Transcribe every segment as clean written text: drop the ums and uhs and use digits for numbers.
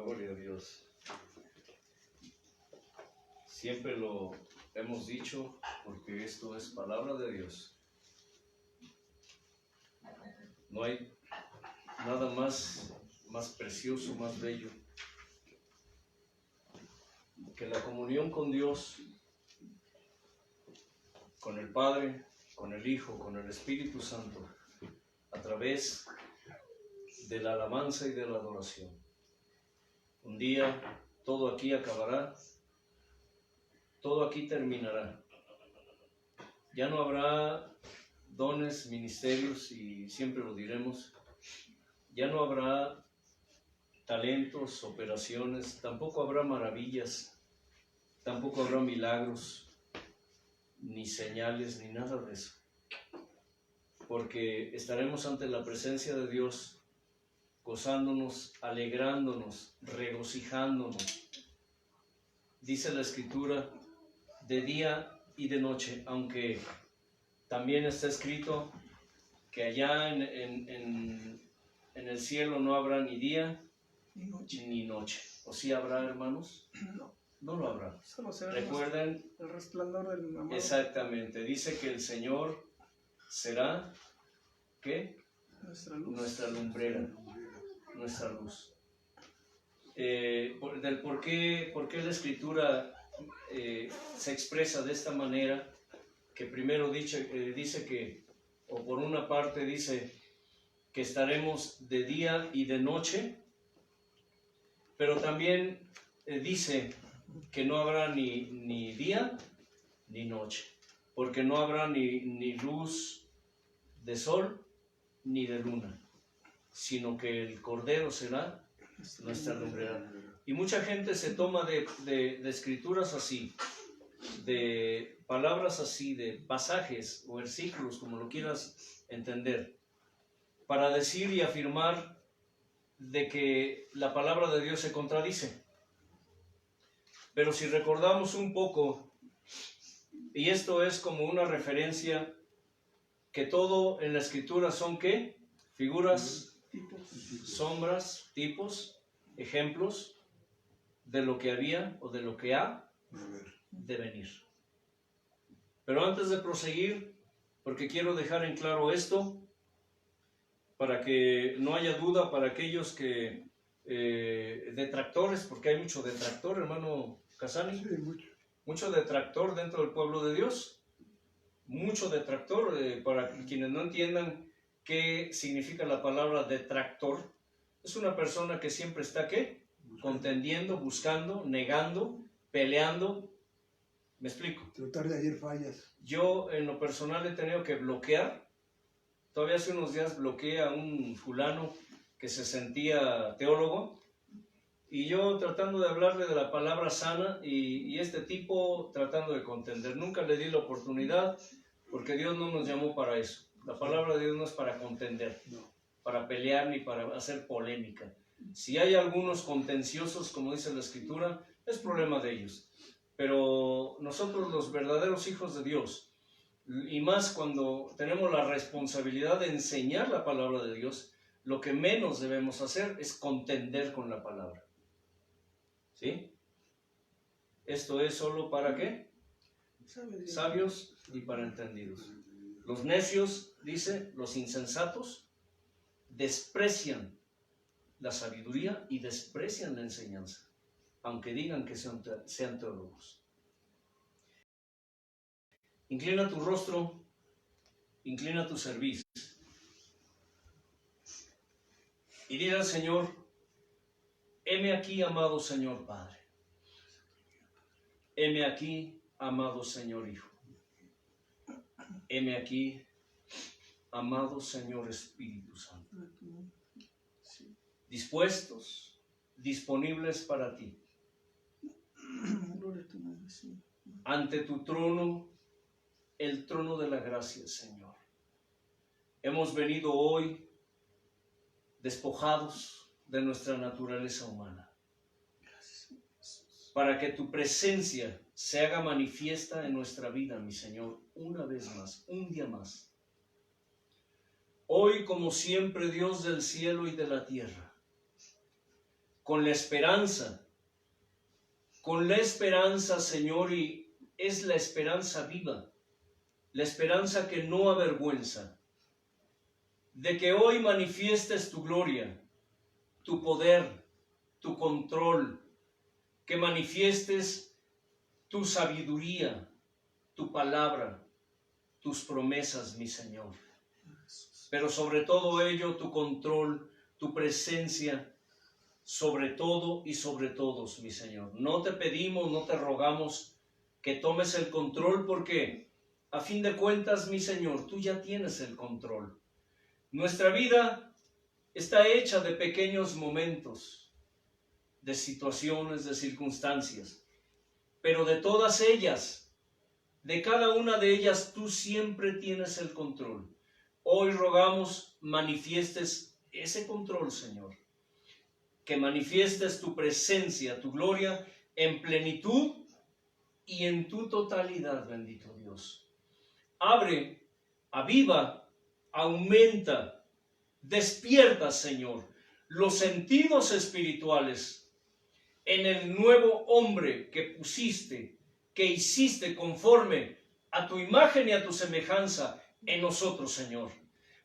Gloria a Dios. Siempre lo hemos dicho porque esto es palabra de Dios. No hay nada más precioso, más bello que la comunión con Dios, con el Padre, con el Hijo, con el Espíritu Santo, a través de la alabanza y de la adoración. Un día todo aquí acabará, todo aquí terminará. Ya no habrá dones, ministerios, y siempre lo diremos. Ya no habrá talentos, operaciones, tampoco habrá maravillas, tampoco habrá milagros, ni señales, ni nada de eso. Porque estaremos ante la presencia de Dios, gozándonos, alegrándonos, regocijándonos. Dice la Escritura, de día y de noche, aunque también está escrito que allá en el cielo no habrá ni día ni noche. ¿O sí habrá, hermanos? No. No lo habrá. Solo se ve Recuerden, el resplandor del amado. exactamente, dice que el Señor será, ¿qué? Nuestra luz. Nuestra lumbrera, nuestra luz. ¿Por qué la Escritura se expresa de esta manera? Que primero dice que, o por una parte dice que estaremos de día y de noche, pero también dice que no habrá ni día ni noche, porque no habrá ni luz de sol ni de luna, sino que el Cordero será nuestra lumbrera. Y mucha gente se toma de escrituras así, de palabras así, de pasajes o versículos, como lo quieras entender, para decir y afirmar de que la palabra de Dios se contradice. Pero si recordamos un poco, y esto es como una referencia, que todo en la Escritura son ¿qué? Figuras, sombras, tipos, ejemplos de lo que había o de lo que ha de venir. Pero antes de proseguir, porque quiero dejar en claro esto, para que no haya duda para aquellos que detractores, porque hay mucho detractor, hermano Casani, Sí, mucho detractor dentro del pueblo de Dios, mucho detractor, para quienes no entiendan qué significa la palabra detractor, es una persona que siempre está ¿qué? Contendiendo, buscando, negando, peleando. ¿Me explico? tratar de hallar fallas. Yo en lo personal he tenido que bloquear. Todavía hace unos días bloqueé a un fulano que se sentía teólogo, y yo tratando de hablarle de la palabra sana, y este tipo tratando de contender. Nunca le di la oportunidad, porque Dios no nos llamó para eso. La palabra de Dios no es para contender, para pelear ni para hacer polémica. Si hay algunos contenciosos, como dice la Escritura, es problema de ellos. Pero nosotros, los verdaderos hijos de Dios, y más cuando tenemos la responsabilidad de enseñar la palabra de Dios, lo que menos debemos hacer es contender con la palabra. ¿Sí? Esto es solo para ¿qué? Sabios y para entendidos. Los necios, dice, los insensatos, desprecian la sabiduría y desprecian la enseñanza, aunque digan que sean teólogos. Inclina tu rostro, inclina tu cerviz, y dile al Señor: heme aquí, amado Señor Padre. Heme aquí, amado Señor Hijo. Heme aquí, amado Señor Espíritu Santo. Dispuestos, disponibles para ti. Ante tu trono, el trono de la gracia, Señor. Hemos venido hoy despojados de nuestra naturaleza humana, para que tu presencia se haga manifiesta en nuestra vida, mi Señor, una vez más, un día más. Hoy, como siempre, Dios del cielo y de la tierra, con la esperanza, Señor, y es la esperanza viva, la esperanza que no avergüenza, de que hoy manifiestes tu gloria, tu poder, tu control, que manifiestes tu sabiduría, tu palabra, tus promesas, mi Señor. Pero sobre todo ello, tu control, tu presencia, sobre todo y sobre todos, mi Señor. No te pedimos, no te rogamos que tomes el control, porque a fin de cuentas, mi Señor, tú ya tienes el control. Nuestra vida está hecha de pequeños momentos, de situaciones, de circunstancias, pero de todas ellas, de cada una de ellas, tú siempre tienes el control. Hoy rogamos, manifiestes ese control, Señor, que manifiestes tu presencia, tu gloria en plenitud y en tu totalidad, bendito Dios. Abre, aviva, aumenta, despierta, Señor, los sentidos espirituales en el nuevo hombre que pusiste, que hiciste conforme a tu imagen y a tu semejanza en nosotros, Señor,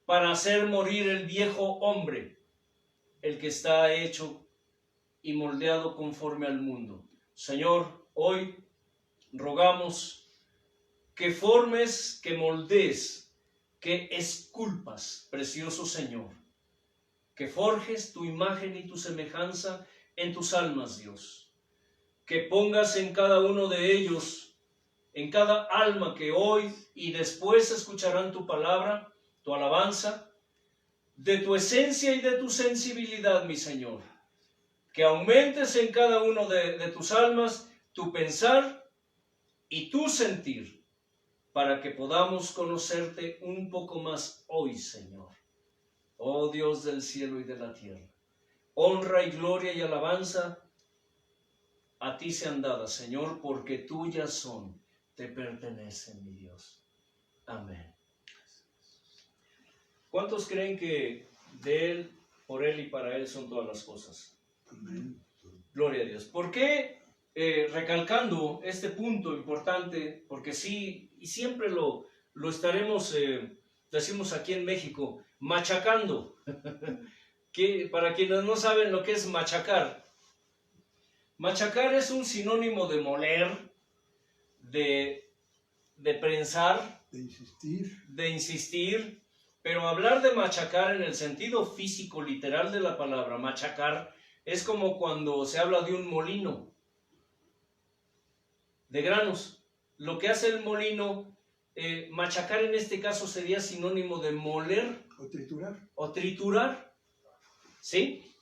para hacer morir el viejo hombre, el que está hecho y moldeado conforme al mundo. Señor, hoy rogamos que formes, que moldees, que esculpas, precioso Señor, que forjes tu imagen y tu semejanza en tus almas, Dios, que pongas en cada uno de ellos, en cada alma que hoy y después escucharán tu palabra, tu alabanza, de tu esencia y de tu sensibilidad, mi Señor, que aumentes en cada uno de tus almas tu pensar y tu sentir, para que podamos conocerte un poco más hoy, Señor. Oh Dios del cielo y de la tierra, honra y gloria y alabanza a ti sean dadas, Señor, porque tuyas son, te pertenecen, mi Dios. Amén. ¿Cuántos creen que de Él, por Él y para Él son todas las cosas? Amén. Gloria a Dios. ¿Por qué recalcando este punto importante? Porque sí, y siempre lo estaremos, decimos aquí en México, machacando. Que, para quienes no saben lo que es machacar, machacar es un sinónimo de moler, de prensar, de insistir, pero hablar de machacar en el sentido físico, literal de la palabra, machacar, es como cuando se habla de un molino de granos. Lo que hace el molino, machacar en este caso sería sinónimo de moler o triturar, ¿sí?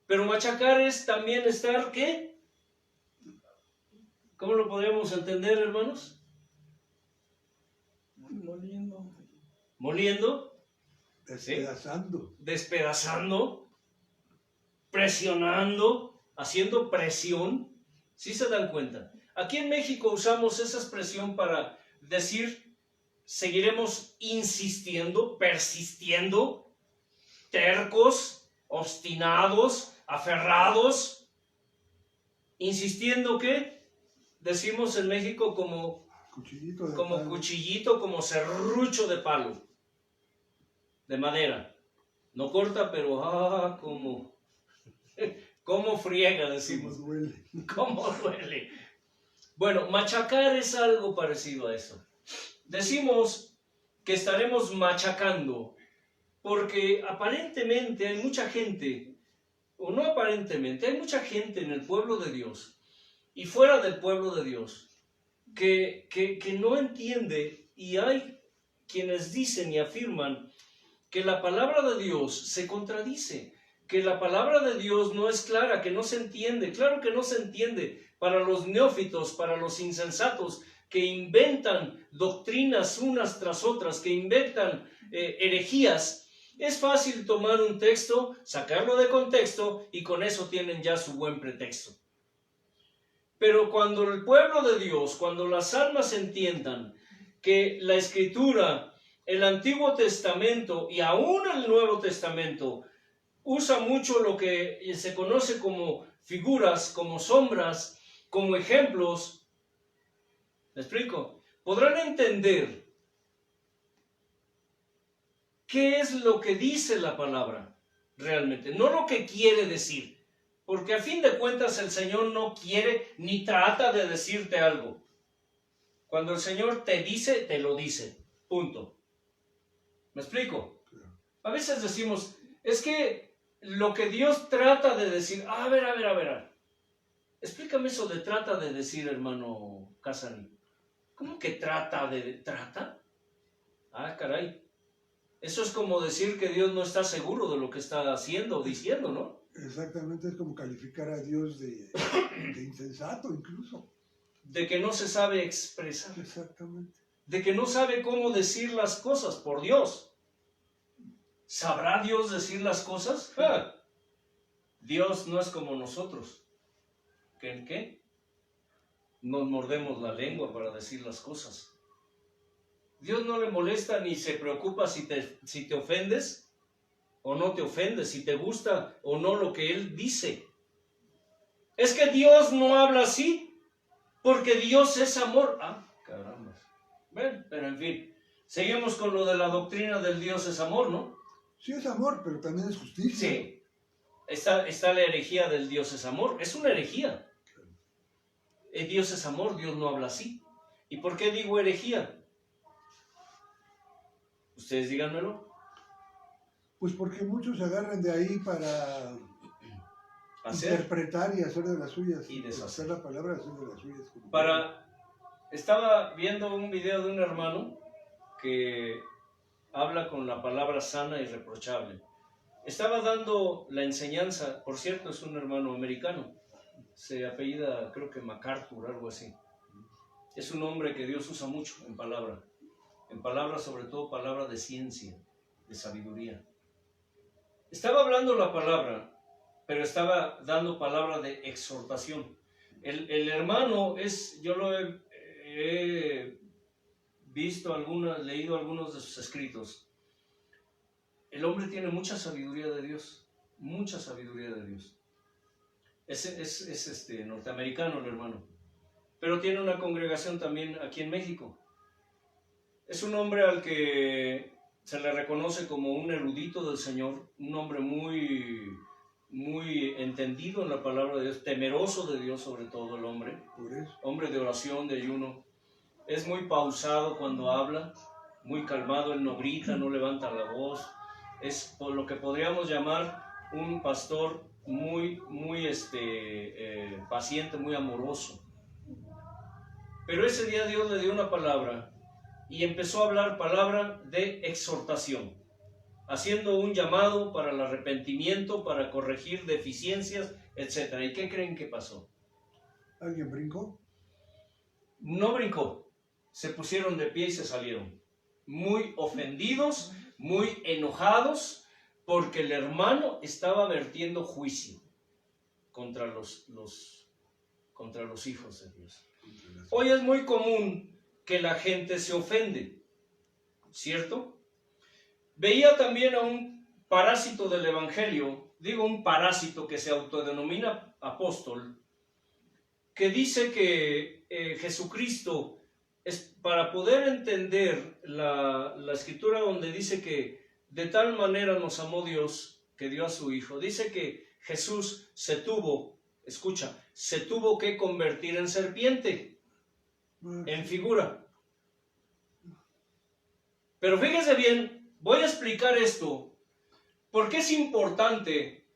Pero machacar es también estar, ¿qué? ¿Cómo lo podríamos entender, hermanos? Moliendo. Despedazando. ¿Sí? Despedazando, presionando, haciendo presión. ¿Sí se dan cuenta? Aquí en México usamos esa expresión para decir, seguiremos insistiendo, persistiendo, tercos, obstinados, aferrados, insistiendo, ¿qué? Decimos en México como cuchillito, como serrucho de palo, de madera. No corta, pero como friega, decimos. ¿Cómo duele? Bueno, machacar es algo parecido a eso. Decimos que estaremos machacando porque aparentemente hay mucha gente, o no aparentemente, hay mucha gente en el pueblo de Dios y fuera del pueblo de Dios que no entiende, y hay quienes dicen y afirman que la palabra de Dios se contradice, que la palabra de Dios no es clara, que no se entiende. Claro que no se entiende para los neófitos, para los insensatos, que inventan doctrinas unas tras otras, que inventan herejías. Es fácil tomar un texto, sacarlo de contexto y con eso tienen ya su buen pretexto. Pero cuando el pueblo de Dios, cuando las almas entiendan que la Escritura, el Antiguo Testamento y aún el Nuevo Testamento usa mucho lo que se conoce como figuras, como sombras, como ejemplos. ¿Me explico? Podrán entender qué es lo que dice la palabra realmente, no lo que quiere decir. Porque a fin de cuentas el Señor no quiere ni trata de decirte algo. Cuando el Señor te dice, te lo dice. Punto. ¿Me explico? A veces decimos, es que lo que Dios trata de decir, a ver. Explícame eso de trata de decir, hermano Casani. ¿Cómo que trata? Ah, caray. Eso es como decir que Dios no está seguro de lo que está haciendo o diciendo, ¿no? Exactamente, es como calificar a Dios de insensato incluso. De que no se sabe expresar. Exactamente. De que no sabe cómo decir las cosas, por Dios. ¿Sabrá Dios decir las cosas? ¡Ja! Dios no es como nosotros. ¿Qué? Nos mordemos la lengua para decir las cosas. Dios no le molesta ni se preocupa si te ofendes o no te ofendes, si te gusta o no lo que Él dice. Es que Dios no habla así, porque Dios es amor. Ah, caramba. Bueno, pero en fin, seguimos con lo de la doctrina del Dios es amor, ¿no? Sí es amor, pero también es justicia. Sí. Está la herejía del Dios es amor. Es una herejía. Dios es amor, Dios no habla así. ¿Y por qué digo herejía? Ustedes díganmelo. Pues porque muchos se agarran de ahí para interpretar y hacer de las suyas. Y deshacer. Hacer la palabra, hacer de las suyas. Estaba viendo un video de un hermano que habla con la palabra sana y reprochable. Estaba dando la enseñanza, por cierto, es un hermano americano. Se apellida, creo que MacArthur, algo así. Es un hombre que Dios usa mucho en palabra. En palabra, sobre todo, palabra de ciencia, de sabiduría. Estaba hablando la palabra, pero estaba dando palabra de exhortación. El hermano yo lo he visto leído algunos de sus escritos. El hombre tiene mucha sabiduría de Dios, mucha sabiduría de Dios. Es norteamericano el hermano, pero tiene una congregación también aquí en México. Es un hombre al que se le reconoce como un erudito del Señor, un hombre muy, muy entendido en la palabra de Dios, temeroso de Dios sobre todo el hombre, hombre de oración, de ayuno. Es muy pausado cuando habla, muy calmado, él no grita, no levanta la voz. Es por lo que podríamos llamar un pastor muy paciente, muy amoroso. Pero ese día Dios le dio una palabra y empezó a hablar palabra de exhortación, haciendo un llamado para el arrepentimiento, para corregir deficiencias, etc. ¿Y qué creen que pasó? ¿Alguien brincó? No brincó. Se pusieron de pie y se salieron. Muy ofendidos, muy enojados, porque el hermano estaba vertiendo juicio contra los hijos de Dios. Hoy es muy común que la gente se ofende, ¿cierto? Veía también a un parásito del evangelio, digo un parásito que se autodenomina apóstol, que dice que Jesucristo, para poder entender la escritura donde dice que de tal manera nos amó Dios que dio a su Hijo, dice que Jesús se tuvo que convertir en serpiente, en figura. Pero fíjese bien, voy a explicar esto, porque es importante,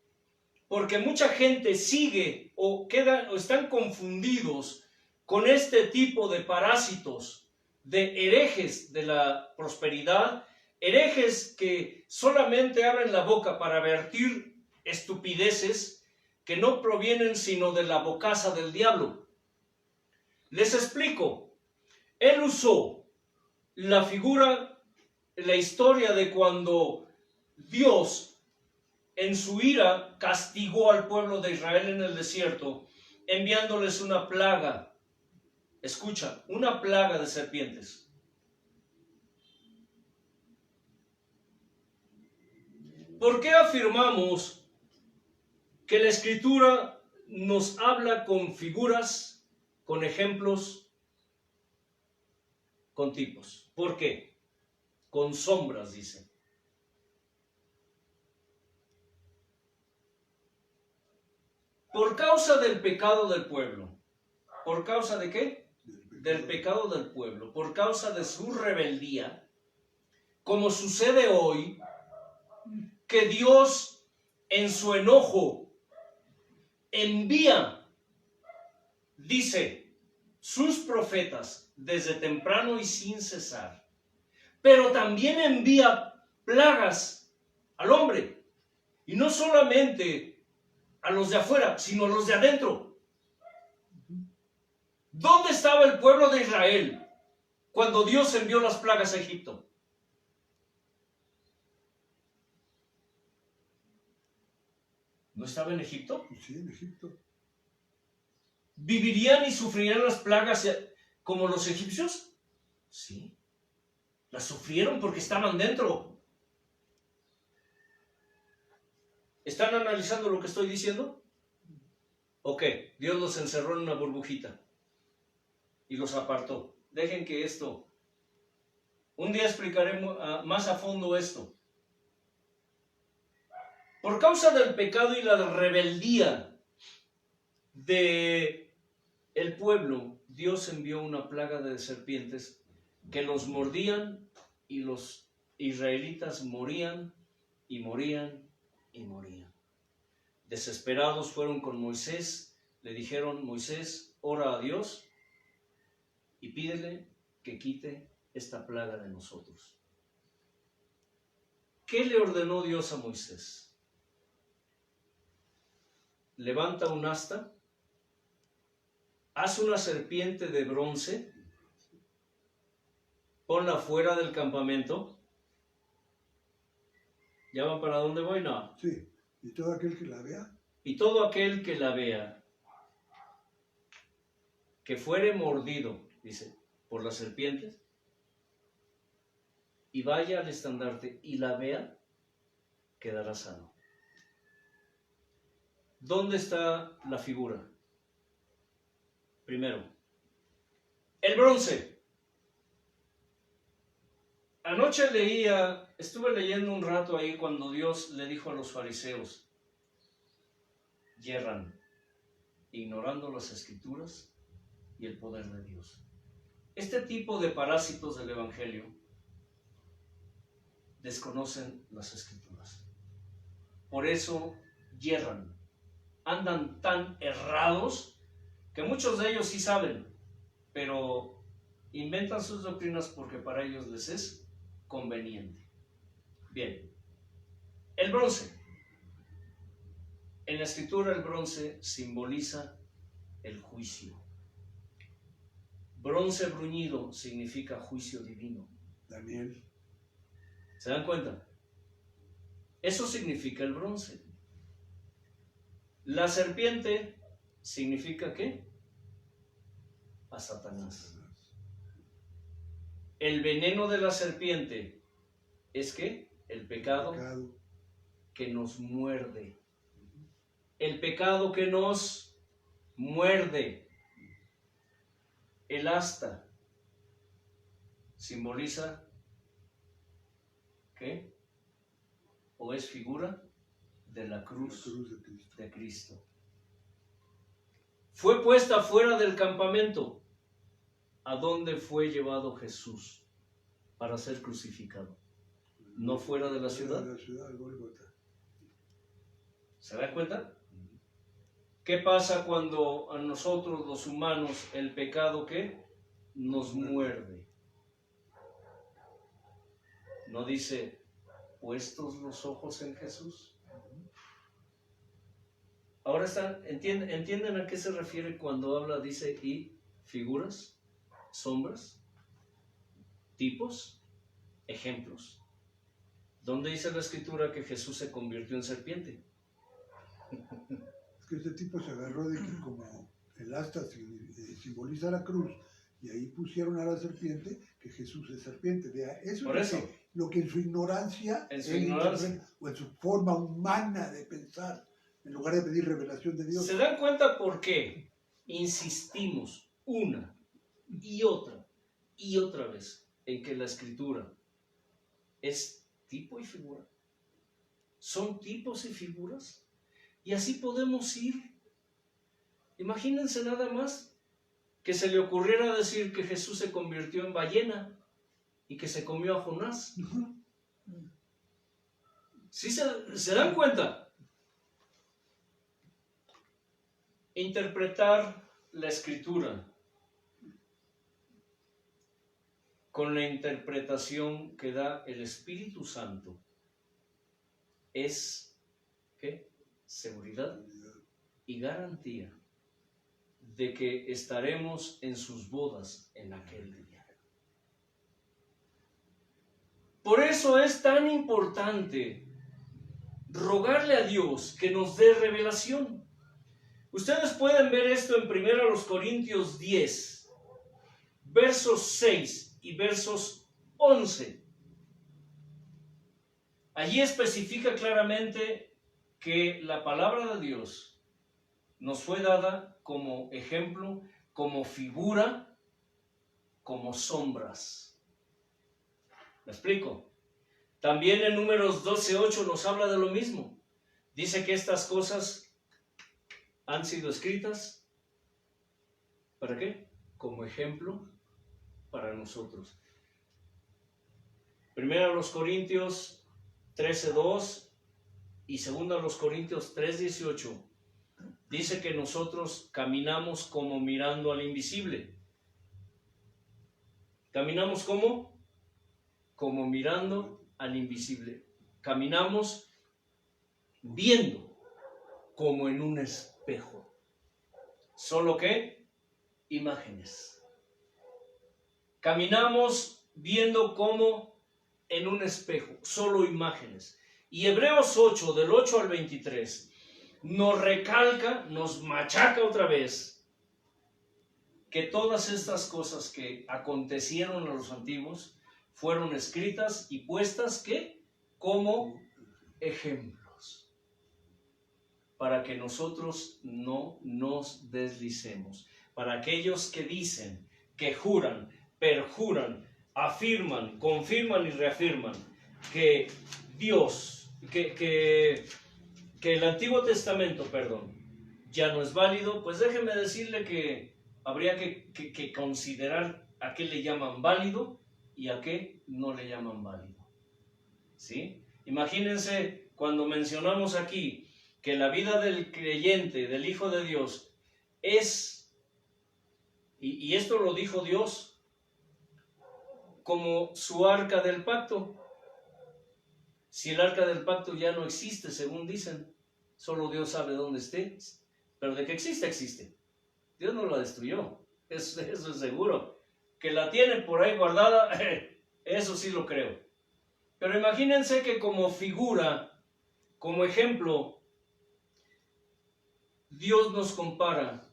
porque mucha gente sigue o están confundidos con este tipo de parásitos, de herejes de la prosperidad, herejes que solamente abren la boca para vertir estupideces que no provienen sino de la bocaza del diablo. Les explico. Él usó la historia de cuando Dios en su ira castigó al pueblo de Israel en el desierto, enviándoles una plaga. Escucha, una plaga de serpientes. ¿Por qué afirmamos que la Escritura nos habla con figuras, con ejemplos, con tipos? ¿Por qué? Con sombras, dice. Por causa del pecado del pueblo. ¿Por causa de qué? Del pecado del pueblo. Por causa de su rebeldía. Como sucede hoy, que Dios en su enojo envía, dice, sus profetas desde temprano y sin cesar. Pero también envía plagas al hombre. Y no solamente a los de afuera, sino a los de adentro. ¿Dónde estaba el pueblo de Israel cuando Dios envió las plagas a Egipto? ¿No estaba en Egipto? Pues sí, en Egipto. ¿Vivirían y sufrirían las plagas como los egipcios? Sí. Las sufrieron porque estaban dentro. ¿Están analizando lo que estoy diciendo? Ok, Dios los encerró en una burbujita y los apartó. Dejen que esto, un día explicaré más a fondo esto. Por causa del pecado y la rebeldía de el pueblo, Dios envió una plaga de serpientes que los mordían y los israelitas morían y morían y morían. Desesperados fueron con Moisés, le dijeron: Moisés, ora a Dios y pídele que quite esta plaga de nosotros. ¿Qué le ordenó Dios a Moisés? Levanta un asta, haz una serpiente de bronce, ponla fuera del campamento. ¿Ya van para dónde voy? No. Sí, y todo aquel que la vea. Y todo aquel que la vea, que fuere mordido, dice, por las serpientes, y vaya al estandarte y la vea, quedará sano. ¿Dónde está la figura? Primero, el bronce. Anoche estuve leyendo un rato ahí cuando Dios le dijo a los fariseos: yerran, ignorando las escrituras y el poder de Dios. Este tipo de parásitos del evangelio desconocen las escrituras. Por eso yerran, andan tan errados que muchos de ellos sí saben, pero inventan sus doctrinas porque para ellos les es conveniente. Bien, el bronce. En la escritura el bronce simboliza el juicio. Bronce bruñido significa juicio divino. Daniel. ¿Se dan cuenta? Eso significa el bronce. La serpiente significa ¿qué? A Satanás. El veneno de la serpiente es ¿qué? El pecado que nos muerde. El pecado que nos muerde. El asta simboliza ¿qué? O es figura de la cruz de Cristo. Fue puesta fuera del campamento, a donde fue llevado Jesús para ser crucificado. No fuera de la ciudad. ¿Se da cuenta? ¿Qué pasa cuando a nosotros los humanos el pecado ¿qué? Nos muerde? ¿No dice puestos los ojos en Jesús? Ahora ¿entienden a qué se refiere cuando habla, dice, y figuras, sombras, tipos, ejemplos? ¿Dónde dice la escritura que Jesús se convirtió en serpiente? Es que este tipo se agarró de que como el asta simboliza la cruz Y ahí pusieron a la serpiente que Jesús es serpiente. Eso Por es eso. lo que en su ignorancia, En su él ignorancia. interpreta, o en su forma humana de pensar, en lugar de pedir revelación de Dios. ¿Se dan cuenta por qué insistimos una y otra vez en que la escritura es tipo y figura? Son tipos y figuras. Y así podemos ir. Imagínense nada más que se le ocurriera decir que Jesús se convirtió en ballena y que se comió a Jonás. ¿Sí se dan cuenta? Interpretar la escritura con la interpretación que da el Espíritu Santo es, ¿qué? Seguridad y garantía de que estaremos en sus bodas en aquel día. Por eso es tan importante rogarle a Dios que nos dé revelación. Ustedes pueden ver esto en 1 Corintios 10, versos 6 y versos 11. Allí especifica claramente que la palabra de Dios nos fue dada como ejemplo, como figura, como sombras. ¿Me explico? También en Números 12:8 nos habla de lo mismo. Dice que estas cosas han sido escritas, ¿para qué? Como ejemplo para nosotros. 1 Corintios 13:2 y 2 Corintios 3:18 dice que nosotros caminamos como mirando al invisible. ¿Caminamos cómo? Como mirando al invisible. Caminamos viendo como en un espejo. ¿Solo qué? Imágenes. Caminamos viendo como en un espejo, solo imágenes. Y Hebreos 8, del 8 al 23, nos recalca, nos machaca otra vez, que todas estas cosas que acontecieron a los antiguos fueron escritas y puestas, ¿qué? Como ejemplos, para que nosotros no nos deslicemos. Para aquellos que dicen, que juran, perjuran, afirman, confirman y reafirman que Dios, que el Antiguo Testamento, ya no es válido, pues déjeme decirle que habría que considerar a qué le llaman válido y a qué no le llaman válido. ¿Sí? Imagínense cuando mencionamos aquí que la vida del creyente, del Hijo de Dios, es, y esto lo dijo Dios, como su arca del pacto. Si el arca del pacto ya no existe, según dicen, solo Dios sabe dónde esté, pero de que existe, existe. Dios no la destruyó, eso es seguro. Que la tiene por ahí guardada, eso sí lo creo. Pero imagínense que como figura, como ejemplo, Dios nos compara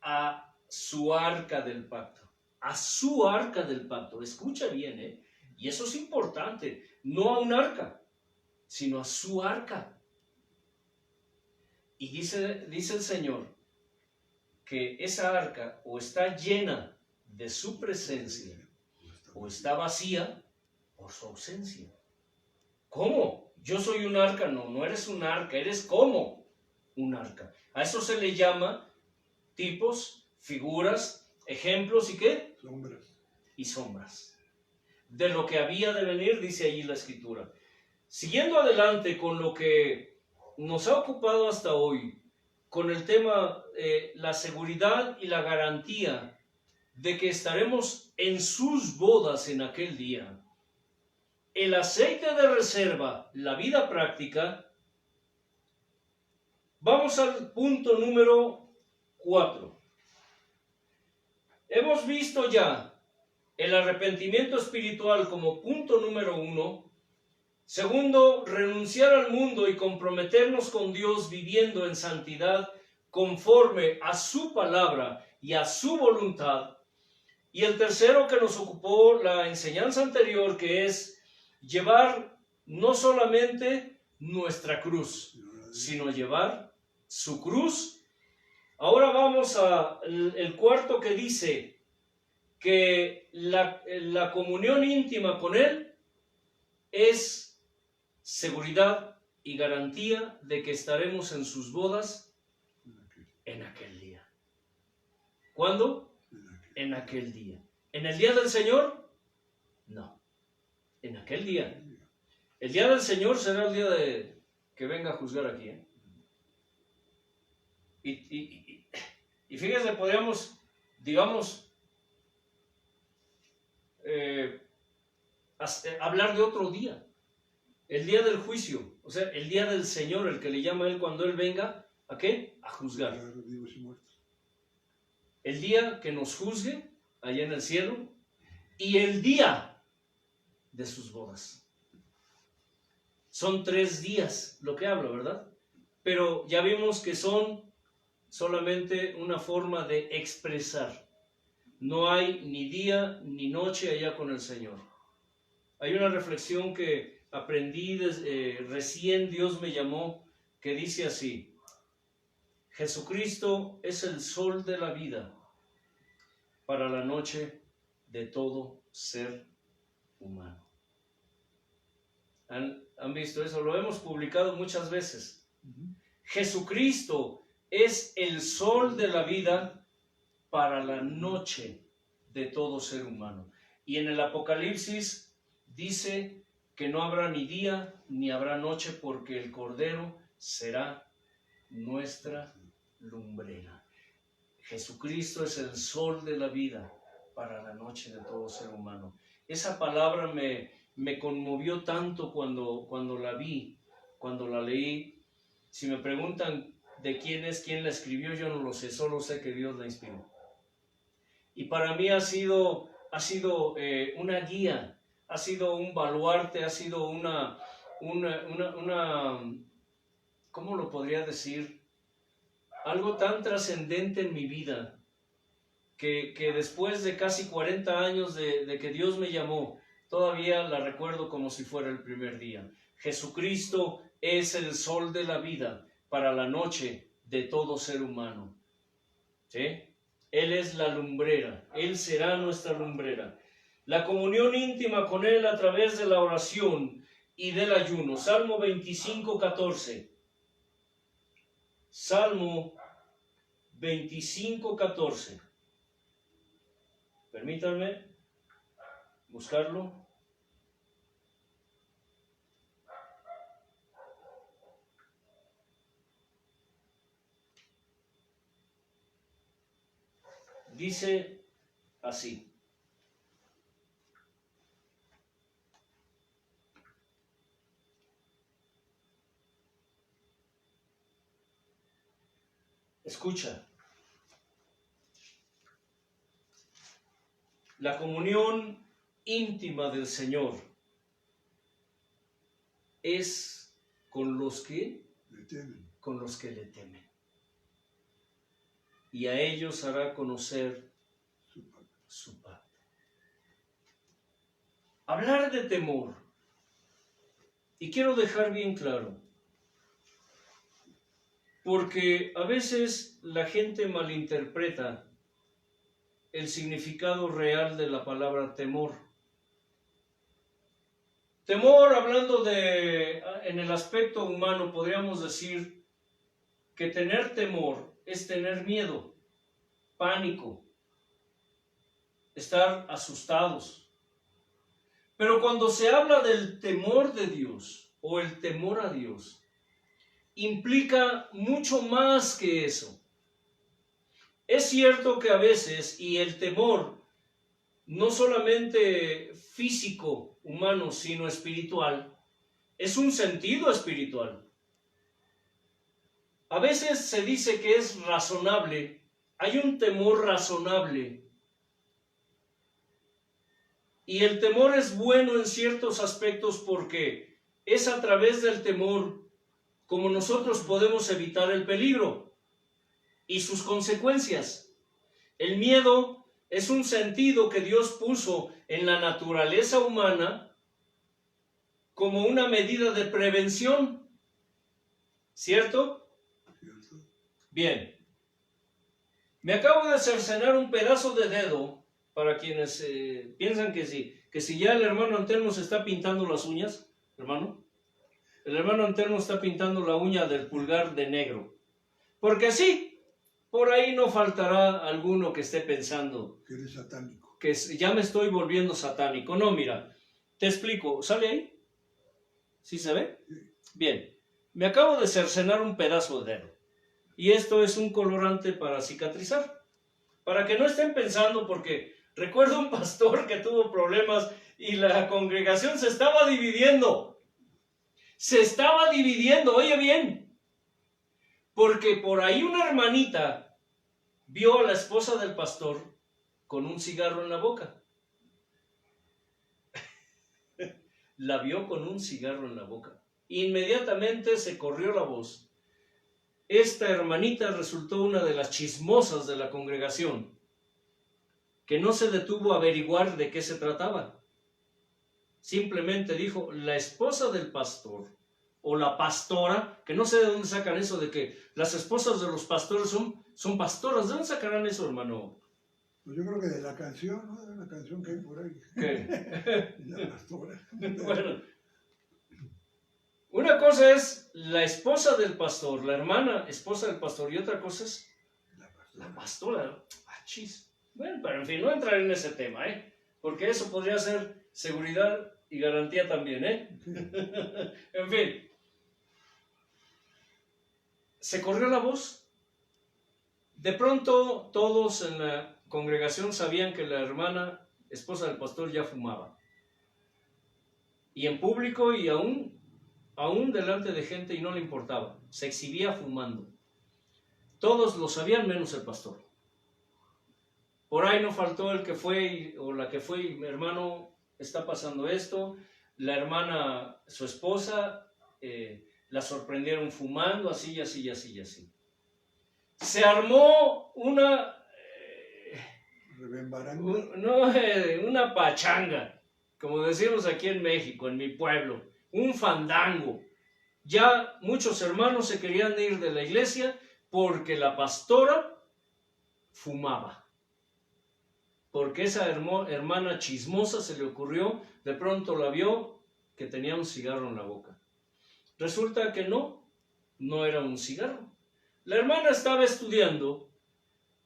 a su arca del pacto. A su arca del pacto. Escucha bien, y eso es importante. No a un arca, sino a su arca. Y dice el Señor que esa arca o está llena de su presencia o está vacía por su ausencia. ¿Cómo? Yo soy un arca. No, no eres un arca, eres como un arca. A eso se le llama tipos, figuras, ejemplos y ¿qué? Sombras. Y sombras. De lo que había de venir, dice allí la Escritura. Siguiendo adelante con lo que nos ha ocupado hasta hoy, con el tema, la seguridad y la garantía de que estaremos en sus bodas en aquel día. El aceite de reserva, la vida práctica. Vamos al punto número 4. Hemos visto ya el arrepentimiento espiritual como punto número 1. Segundo, renunciar al mundo y comprometernos con Dios viviendo en santidad conforme a su palabra y a su voluntad. Y el tercero que nos ocupó la enseñanza anterior, que es llevar no solamente nuestra cruz, sino llevar su cruz. Ahora vamos al cuarto, que dice que la comunión íntima con Él es seguridad y garantía de que estaremos en sus bodas en aquel día. ¿Cuándo? En aquel día. ¿En el día del Señor? No. En aquel día. El día del Señor será el día de que venga a juzgar aquí. Y fíjense, podríamos, digamos, hablar de otro día. El día del juicio, o sea, el día del Señor, el que le llama a Él cuando Él venga, ¿a qué? A juzgar. El día que nos juzgue allá en el cielo y el día de sus bodas. Son 3 días lo que hablo, ¿verdad? Pero ya vimos que son solamente una forma de expresar. No hay ni día ni noche allá con el Señor. Hay una reflexión que aprendí recién Dios me llamó, que dice así: Jesucristo es el sol de la vida para la noche de todo ser humano. ¿Han visto eso? Lo hemos publicado muchas veces. Jesucristo es el sol de la vida para la noche de todo ser humano. Y en el Apocalipsis dice que no habrá ni día ni habrá noche, porque el Cordero será nuestra lumbrera. Jesucristo es el sol de la vida para la noche de todo ser humano. Esa palabra me conmovió tanto cuando la vi, cuando la leí. Si me preguntan de quién la escribió, yo no lo sé, solo sé que Dios la inspiró. Y para mí ha sido una guía, ha sido un baluarte, ha sido una ¿cómo lo podría decir? Algo tan trascendente en mi vida, que después de casi 40 años de que Dios me llamó, todavía la recuerdo como si fuera el primer día. Jesucristo es el sol de la vida para la noche de todo ser humano. ¿Sí? Él es la lumbrera, Él será nuestra lumbrera. La comunión íntima con Él a través de la oración y del ayuno. Salmo 25:14. Salmo 25:14. Permítanme buscarlo. Dice así: escucha, la comunión íntima del Señor es con los que le temen. Y a ellos hará conocer su pacto. Hablar de temor. Y quiero dejar bien claro, porque a veces la gente malinterpreta el significado real de la palabra temor. Temor, hablando en el aspecto humano, podríamos decir que tener temor es tener miedo, pánico, estar asustados. Pero cuando se habla del temor de Dios o el temor a Dios, implica mucho más que eso. Es cierto que a veces, y el temor, no solamente físico, humano, sino espiritual, es un sentido espiritual. A veces se dice que es razonable, hay un temor razonable. Y el temor es bueno en ciertos aspectos porque es a través del temor como nosotros podemos evitar el peligro. y sus consecuencias. El miedo es un sentido que Dios puso en la naturaleza humana como una medida de prevención. ¿Cierto? ¿Cierto? Bien. Me acabo de cercenar un pedazo de dedo, para quienes piensan que si ya el hermano Antelmo se está pintando las uñas, hermano, el hermano Antelmo está pintando la uña del pulgar de negro. Porque sí, por ahí no faltará alguno que esté pensando Que eres satánico. que ya me estoy volviendo satánico. No, mira, te explico. ¿Sale ahí? ¿Sí se ve? Sí. Bien. Me acabo de cercenar un pedazo de dedo. Y esto es un colorante para cicatrizar. Para que no estén pensando, porque recuerdo un pastor que tuvo problemas y la congregación se estaba dividiendo. Se estaba dividiendo, oye bien. Porque por ahí una hermanita vio a la esposa del pastor con un cigarro en la boca. La vio con un cigarro en la boca. Inmediatamente se corrió la voz. Esta hermanita resultó una de las chismosas de la congregación, que no se detuvo a averiguar de qué se trataba. Simplemente dijo, la esposa del pastor, o la pastora, que no sé de dónde sacan eso de que las esposas de los pastores son pastoras. ¿De dónde sacarán eso, hermano? Pues yo creo que de la canción, ¿no? De una canción que hay por ahí. ¿Qué? La pastora. Bueno, una cosa es la esposa del pastor, la hermana esposa del pastor, y otra cosa es la pastora. Ah, chis. Bueno, pero en fin, no entraré en ese tema, porque eso podría ser seguridad y garantía también, En fin, se corrió la voz. De pronto todos en la congregación sabían que la hermana esposa del pastor ya fumaba. Y en público y aún delante de gente, y no le importaba, se exhibía fumando. Todos lo sabían menos el pastor. Por ahí no faltó el que fue o la que fue, y mi hermano, está pasando esto. La hermana, su esposa, la sorprendieron fumando, así y así y así y así. Se armó una una pachanga, como decimos aquí en México, en mi pueblo, un fandango. Ya muchos hermanos se querían ir de la iglesia porque la pastora fumaba. Porque esa hermana chismosa se le ocurrió, de pronto la vio que tenía un cigarro en la boca. Resulta que no era un cigarro. La hermana estaba estudiando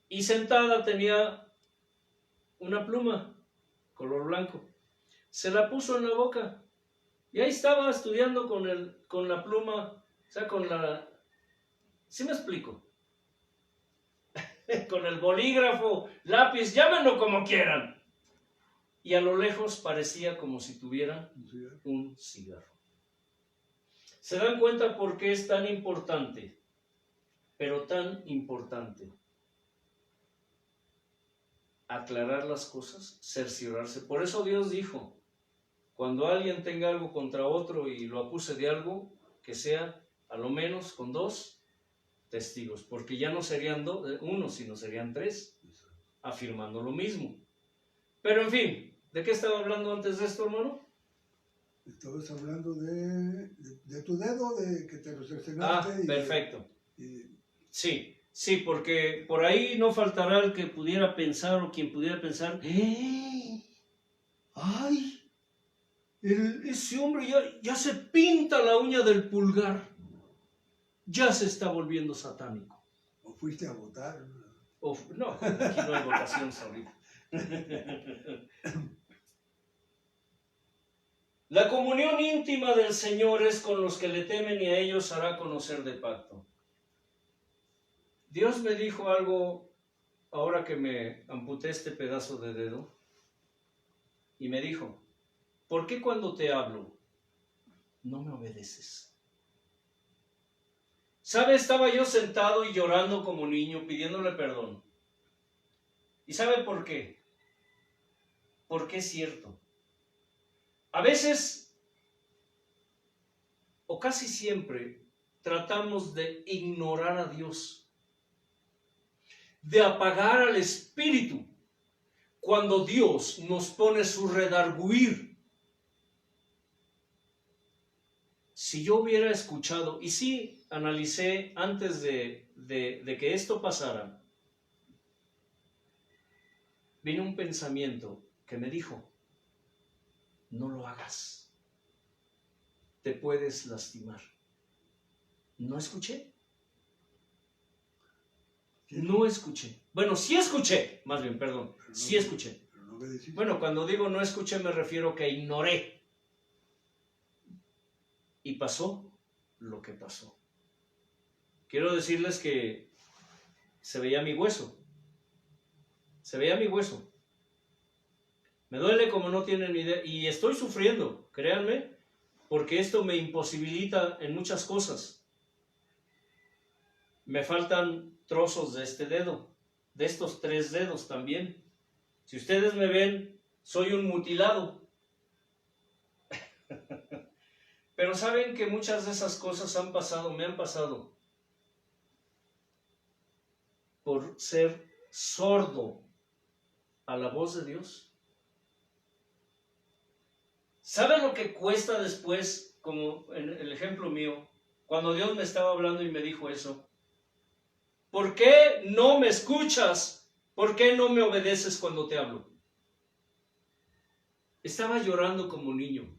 y sentada tenía una pluma color blanco. Se la puso en la boca y ahí estaba estudiando con la pluma, o sea, con la... ¿Sí me explico? Con el bolígrafo, lápiz, llámenlo como quieran. Y a lo lejos parecía como si tuviera un cigarro. ¿Se dan cuenta por qué es tan importante? Pero tan importante aclarar las cosas, cerciorarse. Por eso Dios dijo, cuando alguien tenga algo contra otro y lo acuse de algo, que sea a lo menos con 2 testigos, porque ya no serían 1, sino serían 3, afirmando lo mismo. Pero en fin, ¿de qué estaba hablando antes de esto, hermano? Estabas hablando de tu dedo, de que te lo cercenaste. Ah, perfecto. Sí, porque por ahí no faltará el que pudiera pensar o quien pudiera pensar, ¡ay! Ese hombre ya se pinta la uña del pulgar. Ya se está volviendo satánico. ¿O fuiste a votar? No, aquí no hay votaciones ahorita. La comunión íntima del Señor es con los que le temen y a ellos hará conocer de pacto. Dios me dijo algo ahora que me amputé este pedazo de dedo y me dijo, ¿por qué cuando te hablo no me obedeces? ¿Sabe? Estaba yo sentado y llorando como niño, pidiéndole perdón. ¿Y sabe por qué? Porque es cierto. A veces, o casi siempre, tratamos de ignorar a Dios. de apagar al espíritu cuando Dios nos pone su redarguir. Si yo hubiera escuchado, y sí analicé antes de que esto pasara, vino un pensamiento que me dijo, no lo hagas, te puedes lastimar. No escuché. No escuché. Bueno, sí escuché, más bien, perdón, sí escuché. Pero no obedeciste. Bueno, cuando digo no escuché me refiero que ignoré. Y pasó lo que pasó. Quiero decirles que se veía mi hueso. Se veía mi hueso. Me duele como no tienen ni idea. Y estoy sufriendo, créanme, porque esto me imposibilita en muchas cosas. Me faltan trozos de este dedo, de estos 3 dedos también. Si ustedes me ven, soy un mutilado. Pero saben que muchas de esas cosas me han pasado por ser sordo a la voz de Dios. ¿Saben lo que cuesta después, como en el ejemplo mío, cuando Dios me estaba hablando y me dijo eso? ¿Por qué no me escuchas? ¿Por qué no me obedeces cuando te hablo? Estaba llorando como niño.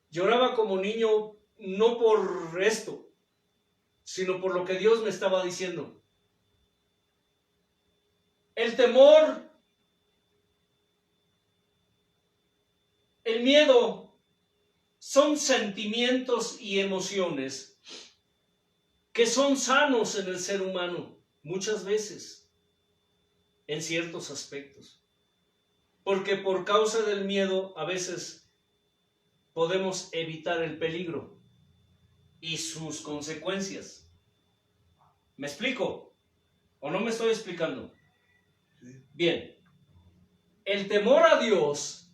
Lloraba como niño no por esto, sino por lo que Dios me estaba diciendo. El temor, el miedo, son sentimientos y emociones que son sanos en el ser humano, muchas veces, en ciertos aspectos. Porque por causa del miedo, a veces podemos evitar el peligro y sus consecuencias. ¿Me explico? ¿O no me estoy explicando? Sí. Bien. El temor a Dios,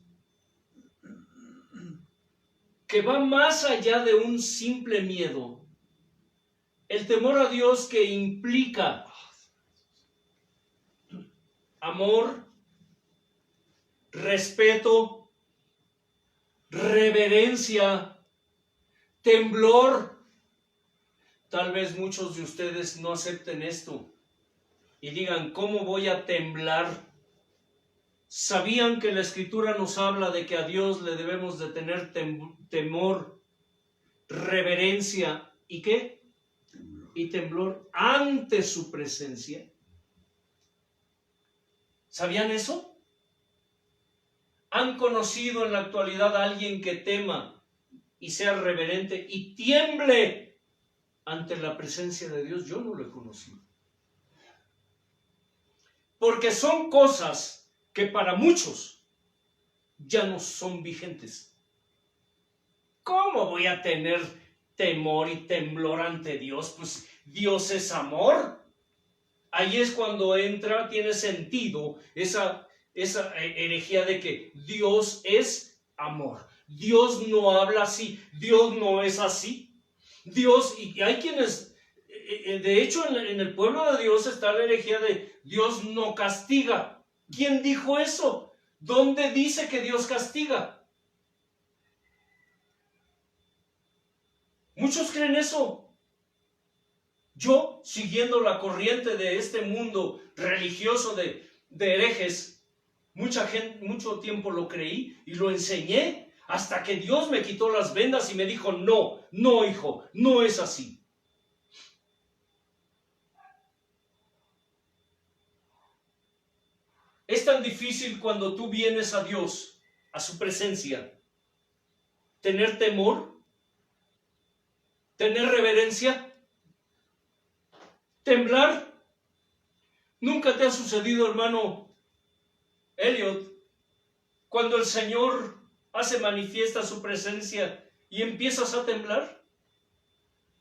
que va más allá de un simple miedo, el temor a Dios que implica amor, respeto, reverencia, temblor. Tal vez muchos de ustedes no acepten esto y digan, ¿cómo voy a temblar? ¿Sabían que la Escritura nos habla de que a Dios le debemos de tener temor, reverencia y qué? Temblor. Y temblor ante su presencia? ¿Sabían eso? ¿Han conocido en la actualidad a alguien que tema y sea reverente y tiemble ante la presencia de Dios? Yo no lo he conocido. Porque son cosas que para muchos ya no son vigentes. ¿Cómo voy a tener temor y temblor ante Dios? Pues Dios es amor. Ahí es cuando tiene sentido esa herejía de que Dios es amor. Dios no habla así, Dios no es así. Dios, y hay quienes, de hecho en el pueblo de Dios está la herejía de Dios no castiga. ¿Quién dijo eso? ¿Dónde dice que Dios castiga? Muchos creen eso. Yo, siguiendo la corriente de este mundo religioso de herejes, mucho tiempo lo creí y lo enseñé hasta que Dios me quitó las vendas y me dijo, no, no hijo, no es así. Es tan difícil cuando tú vienes a Dios, a su presencia, tener temor, tener reverencia, temblar. ¿Nunca te ha sucedido, hermano Elliot, cuando el Señor hace manifiesta su presencia y empiezas a temblar?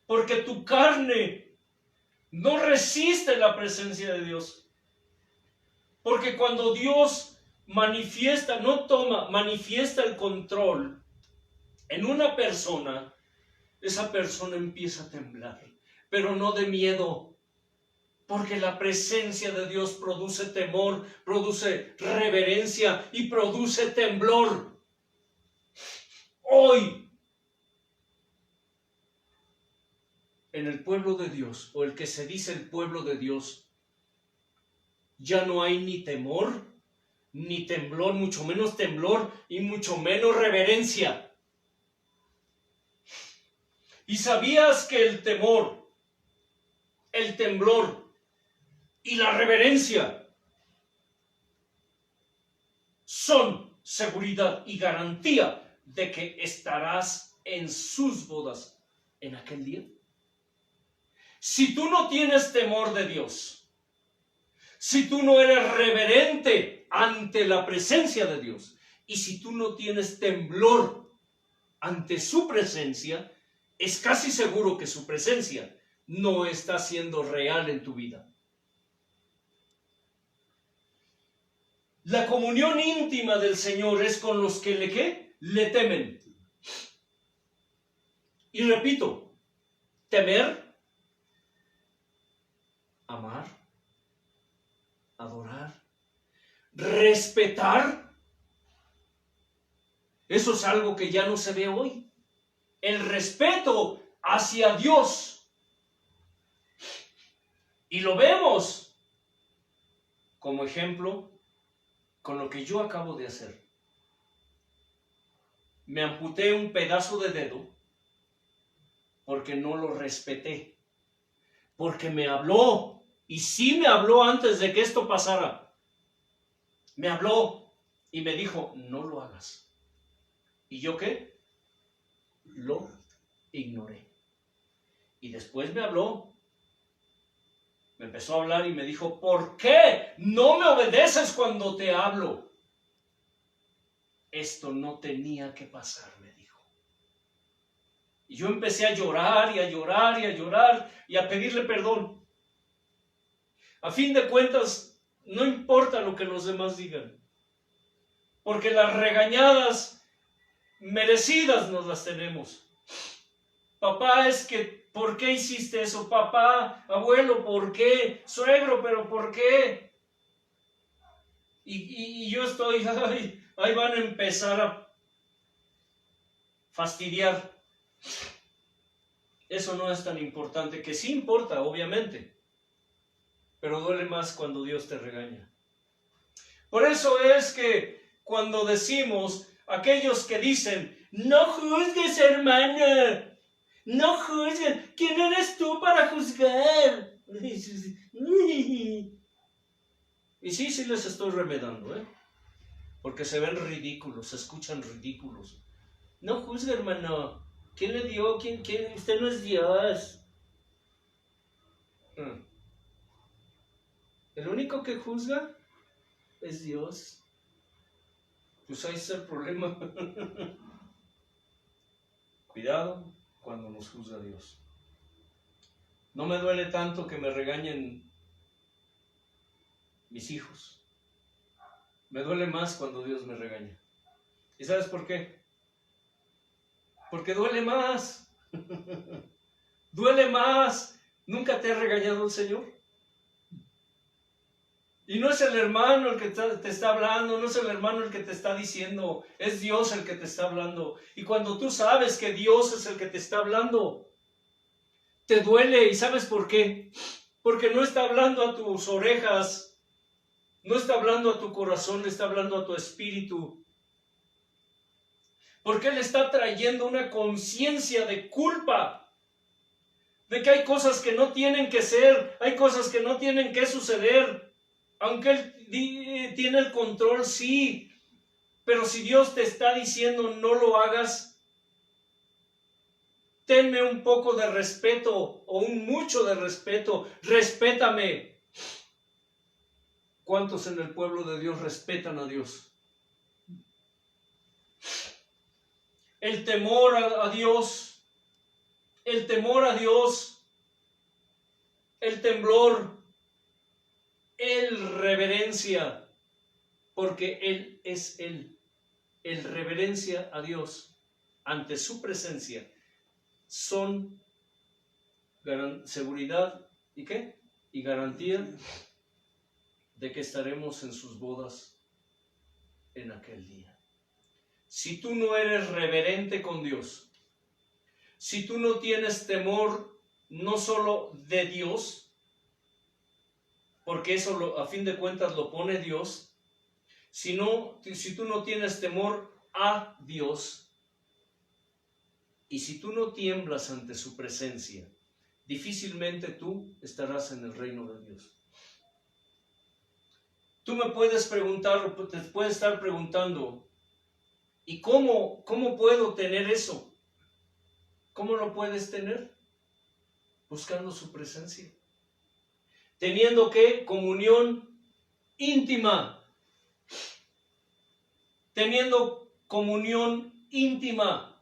Porque tu carne no resiste la presencia de Dios. Porque cuando Dios manifiesta el control en una persona, esa persona empieza a temblar, pero no de miedo, Porque la presencia de Dios produce temor, produce reverencia y produce temblor. Hoy, en el pueblo de Dios, o el que se dice el pueblo de Dios, ya no hay ni temor, ni temblor, mucho menos temblor y mucho menos reverencia. ¿Y sabías que el temor, el temblor y la reverencia son seguridad y garantía de que estarás en sus bodas en aquel día? Si tú no tienes temor de Dios, si tú no eres reverente ante la presencia de Dios, y si tú no tienes temblor ante su presencia, es casi seguro que su presencia no está siendo real en tu vida. La comunión íntima del Señor es con los que le temen. Y repito, temer, amar, adorar, respetar. Eso es algo que ya no se ve hoy. El respeto hacia Dios. Y lo vemos como ejemplo con lo que yo acabo de hacer. Me amputé un pedazo de dedo porque no lo respeté. Porque me habló. Y sí me habló antes de que esto pasara. Me habló y me dijo, no lo hagas. ¿Y yo qué? Lo ignoré. Y después me habló. Me empezó a hablar y me dijo, ¿por qué no me obedeces cuando te hablo? Esto no tenía que pasar, me dijo. Y yo empecé a llorar y a llorar y a llorar y a pedirle perdón. A fin de cuentas, no importa lo que los demás digan, porque las regañadas merecidas nos las tenemos. Papá, es que, ¿por qué hiciste eso? Papá, abuelo, ¿por qué? Suegro, ¿pero por qué? Y yo estoy, ahí van a empezar a fastidiar. Eso no es tan importante, que sí importa, obviamente, pero duele más cuando Dios te regaña. Por eso es que cuando decimos, aquellos que dicen, no juzgues, hermana, no juzguen. ¿Quién eres tú para juzgar? Y sí les estoy remedando, porque se ven ridículos, se escuchan ridículos. No juzgue, hermano. ¿Quién le dio? ¿Quién? Usted no es Dios. El único que juzga es Dios. Pues ahí está el problema. Cuidado cuando nos juzga Dios. No me duele tanto que me regañen mis hijos. Me duele más cuando Dios me regaña. ¿Y sabes por qué? Porque duele más. Duele más. ¿Nunca te ha regañado el Señor? Y no es el hermano el que te está hablando, no es el hermano el que te está diciendo, es Dios el que te está hablando. Y cuando tú sabes que Dios es el que te está hablando, te duele. ¿Y sabes por qué? Porque no está hablando a tus orejas, no está hablando a tu corazón, le está hablando a tu espíritu. Porque Él está trayendo una conciencia de culpa, de que hay cosas que no tienen que ser, hay cosas que no tienen que suceder. Aunque Él tiene el control, sí, pero si Dios te está diciendo no lo hagas, tenme un poco de respeto o un mucho de respeto, respétame. ¿Cuántos en el pueblo de Dios respetan a Dios? El temor a Dios, el temor a Dios, el temblor, el reverencia, porque Él es Él. El reverencia a Dios ante su presencia son seguridad y ¿qué? y garantía de que estaremos en sus bodas en aquel día. Si tú no eres reverente con Dios, si tú no tienes temor no solo de Dios, porque eso a fin de cuentas lo pone Dios, si tú no tienes temor a Dios, y si tú no tiemblas ante su presencia, difícilmente tú estarás en el reino de Dios. Tú me puedes preguntar, te puedes estar preguntando, ¿y cómo puedo tener eso? ¿Cómo lo puedes tener? Buscando su presencia. Teniendo que comunión íntima. Teniendo comunión íntima.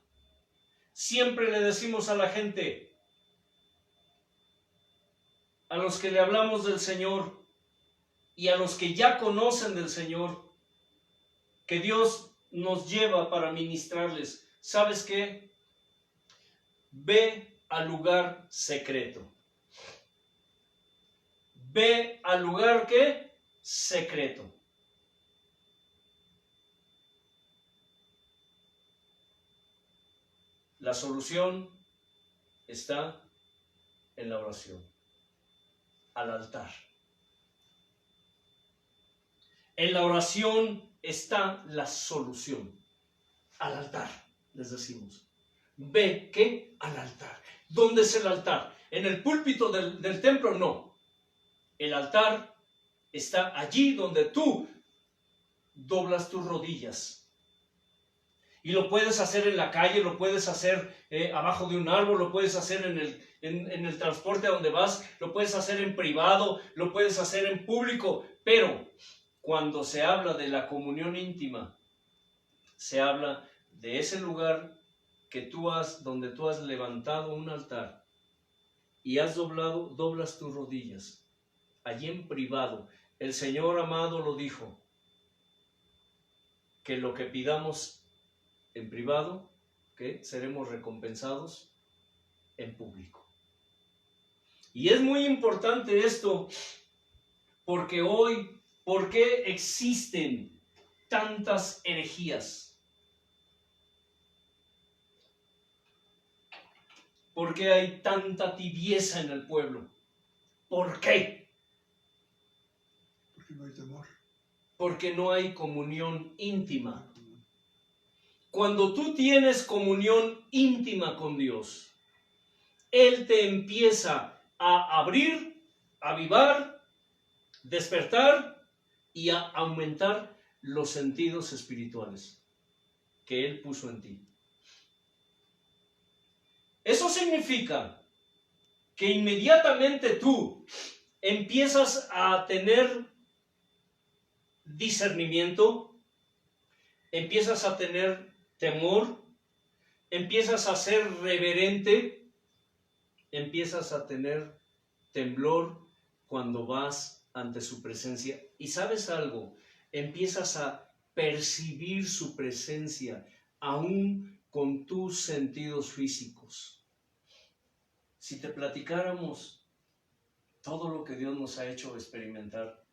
Siempre le decimos a la gente, a los que le hablamos del Señor y a los que ya conocen del Señor, que Dios nos lleva para ministrarles. ¿Sabes qué? Ve al lugar secreto. Ve al lugar, ¿qué? Secreto. La solución está en la oración, al altar. En la oración está la solución, al altar, les decimos. Ve, ¿qué? Al altar. ¿Dónde es el altar? ¿En el púlpito del templo? No. El altar está allí donde tú doblas tus rodillas. Y lo puedes hacer en la calle, lo puedes hacer abajo de un árbol, lo puedes hacer en el transporte a donde vas, lo puedes hacer en privado, lo puedes hacer en público. Pero cuando se habla de la comunión íntima, se habla de ese lugar donde tú has levantado un altar y doblas tus rodillas, allí en privado. El Señor amado lo dijo, que lo que pidamos en privado, que seremos recompensados en público. Y es muy importante esto, porque hoy, ¿por qué existen tantas herejías? ¿Por qué hay tanta tibieza en el pueblo? ¿Por qué? Porque no hay temor. Porque no hay comunión íntima. Cuando tú tienes comunión íntima con Dios, Él te empieza a abrir, a avivar, despertar y a aumentar los sentidos espirituales que Él puso en ti. Eso significa que inmediatamente tú empiezas a tener discernimiento, empiezas a tener temor, empiezas a ser reverente, empiezas a tener temblor cuando vas ante su presencia. Y ¿sabes algo? Empiezas a percibir su presencia aún con tus sentidos físicos. Si te platicáramos todo lo que Dios nos ha hecho experimentar,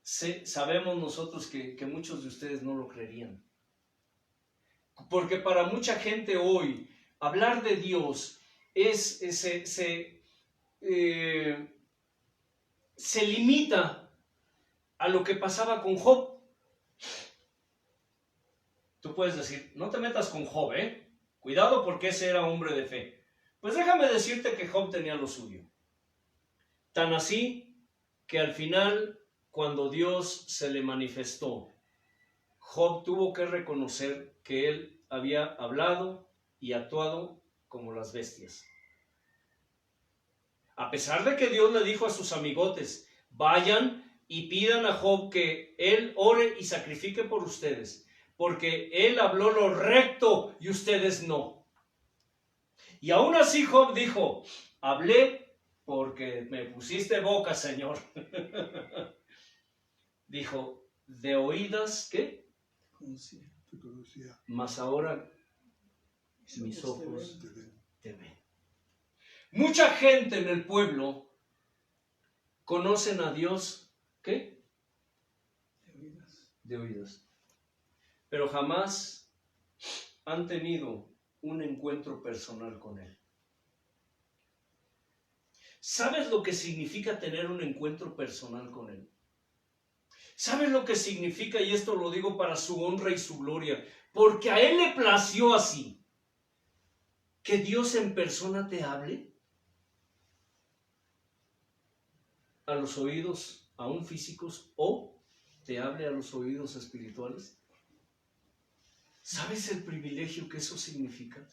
sabemos nosotros que muchos de ustedes no lo creerían. Porque para mucha gente hoy, hablar de Dios se limita a lo que pasaba con Job. Tú puedes decir, no te metas con Job, cuidado porque ese era hombre de fe. Pues déjame decirte que Job tenía lo suyo. Tan así que al final, cuando Dios se le manifestó, Job tuvo que reconocer que él había hablado y actuado como las bestias. A pesar de que Dios le dijo a sus amigotes, vayan y pidan a Job que él ore y sacrifique por ustedes, porque él habló lo recto y ustedes no. Y aún así Job dijo, hablé porque me pusiste boca, Señor. Dijo, de oídas, ¿qué? Conocía. Mas ahora mis ojos ojos te ven. Mucha gente en el pueblo conocen a Dios, ¿qué? De oídas. De oídas. Pero jamás han tenido un encuentro personal con Él. ¿Sabes lo que significa tener un encuentro personal con Él? ¿Sabes lo que significa? Y esto lo digo para su honra y su gloria, porque a Él le plació así, que Dios en persona te hable a los oídos aún físicos o te hable a los oídos espirituales. ¿Sabes el privilegio que eso significa?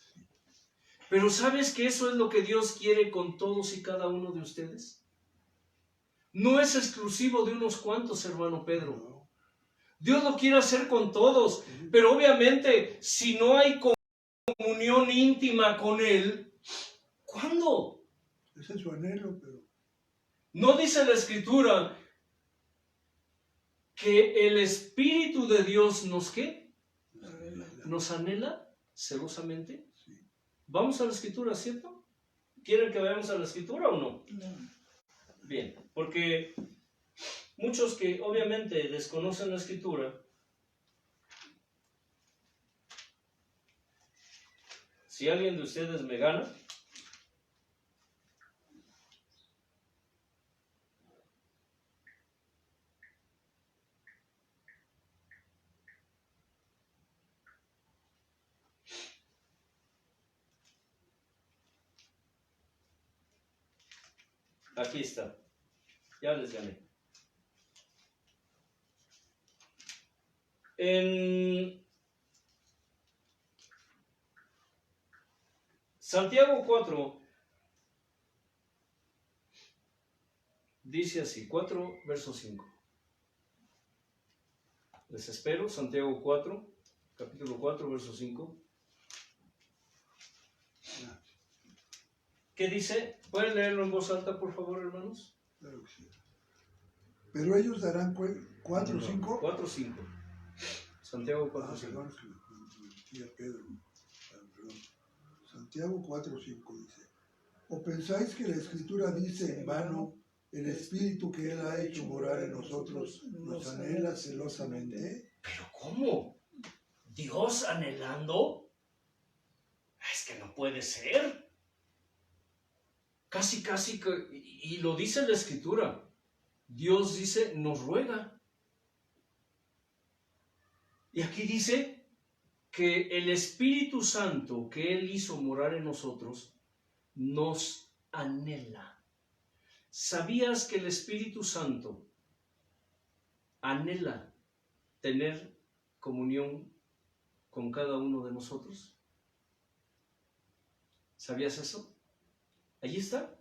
Pero ¿sabes que eso es lo que Dios quiere con todos y cada uno de ustedes? No es exclusivo de unos cuantos, hermano Pedro. No. Dios lo quiere hacer con todos, pero obviamente si no hay comunión íntima con Él, ¿cuándo? Ese es su anhelo, pero ¿No dice la Escritura que el Espíritu de Dios nos ¿qué? ¿Nos anhela celosamente? sí. Vamos a la Escritura, ¿cierto? ¿Quieren que vayamos a la Escritura o no? No. Bien, porque muchos que obviamente desconocen la Escritura, si alguien de ustedes me gana, aquí está, ya les gané. En Santiago 4 dice así, 4 verso 5. Les espero, Santiago 4, capítulo 4, verso 5. ¿Qué dice? ¿Pueden leerlo en voz alta, por favor, hermanos? Claro que sí. Pero ellos darán 4 o 5. 4, 5. Santiago 4, 5. Perdón, es que me decía Pedro. Perdón. Santiago 4, 5 dice: ¿O pensáis que la Escritura dice en vano, el Espíritu que Él ha hecho morar en nosotros nos anhela celosamente? ¿Pero cómo? ¿Dios anhelando? Es que no puede ser. Casi, y lo dice la Escritura. Dios dice, nos ruega. Y aquí dice que el Espíritu Santo que Él hizo morar en nosotros nos anhela. ¿Sabías que el Espíritu Santo anhela tener comunión con cada uno de nosotros? ¿Sabías eso? Allí está.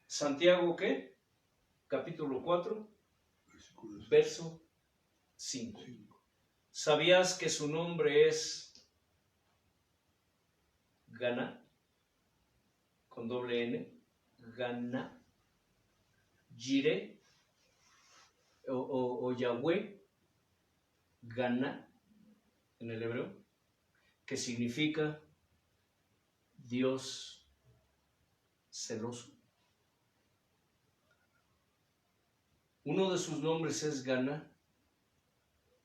Santiago, ¿qué? Capítulo 4, verso 5. ¿Sabías que su nombre es Gana? Con doble N. Gana. Jireh. O Yahweh. Gana. En el hebreo. Que significa Dios celoso. Uno de sus nombres es Gana,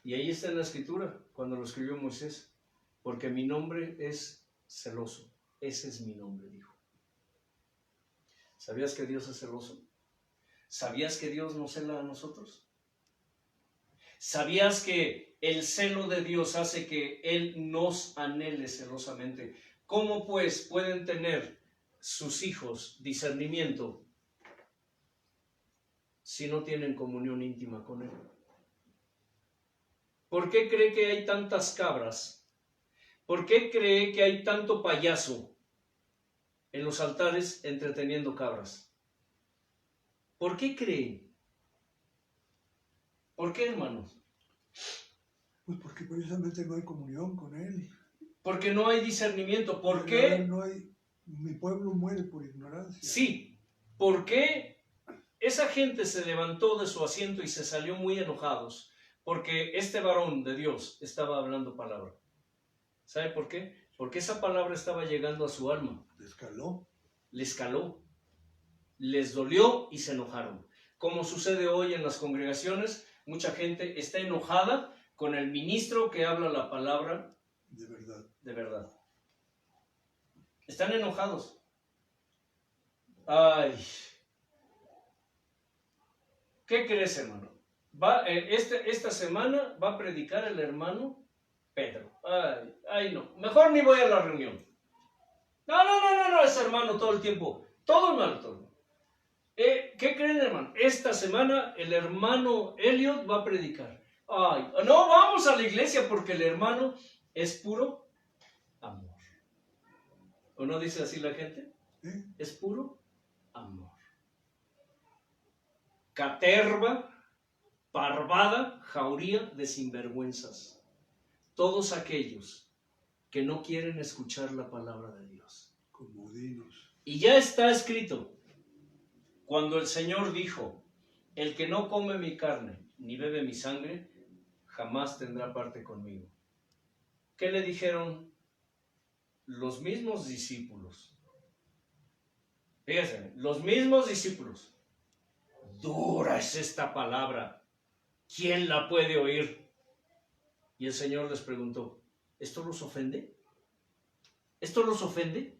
y ahí está en la Escritura, cuando lo escribió Moisés, porque mi nombre es celoso, ese es mi nombre, dijo. ¿Sabías que Dios es celoso? ¿Sabías que Dios nos cela a nosotros? ¿Sabías que el celo de Dios hace que Él nos anhele celosamente? ¿Cómo pues pueden tener sus hijos discernimiento si no tienen comunión íntima con Él? ¿Por qué cree que hay tantas cabras? ¿Por qué cree que hay tanto payaso en los altares entreteniendo cabras? ¿Por qué cree? ¿Por qué, hermanos? Pues porque precisamente no hay comunión con Él. Porque no hay discernimiento. ¿Por qué? No hay, mi pueblo muere por ignorancia. Sí. ¿Por qué? Esa gente se levantó de su asiento y se salió muy enojados porque este varón de Dios estaba hablando palabra. ¿Sabe por qué? Porque esa palabra estaba llegando a su alma. Le escaló. Le escaló. les dolió y se enojaron. Como sucede hoy en las congregaciones, mucha gente está enojada con el ministro que habla la palabra de verdad. de verdad. Están enojados. Ay, ¿qué crees, hermano? Esta semana va a predicar el hermano Pedro. Ay, no. Mejor ni voy a la reunión. No, ese hermano todo el tiempo. Todo mal, todo. ¿Qué creen, hermano? Esta semana el hermano Elliot va a predicar. Ay, no vamos a la iglesia porque el hermano es puro amor. ¿O no dice así la gente? Es puro amor. Caterva, parvada, jauría de sinvergüenzas. Todos aquellos que no quieren escuchar la palabra de Dios. Comodinos. Y ya está escrito, cuando el Señor dijo, el que no come mi carne ni bebe mi sangre, jamás tendrá parte conmigo. ¿Qué le dijeron los mismos discípulos? Fíjense, los mismos discípulos. Dura es esta palabra. ¿Quién la puede oír? Y el Señor les preguntó, ¿esto los ofende? ¿Esto los ofende?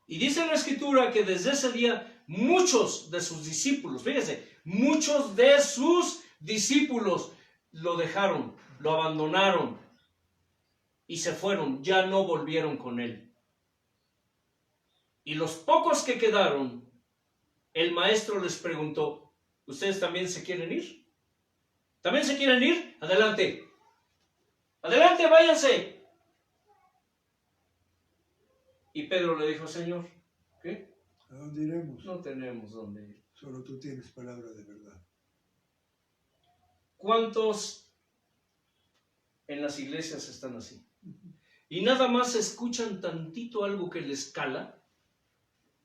Y dice la Escritura que desde ese día muchos de sus discípulos, fíjense, muchos de sus discípulos lo dejaron, lo abandonaron y se fueron, ya no volvieron con él. Y los pocos que quedaron, el maestro les preguntó, ¿ustedes también se quieren ir? ¿También se quieren ir? Adelante. Adelante, váyanse. Y Pedro le dijo, Señor, ¿qué? ¿A dónde iremos? No tenemos dónde ir. Solo tú tienes palabra de verdad. ¿Cuántos en las iglesias están así? Y nada más escuchan tantito algo que les cala.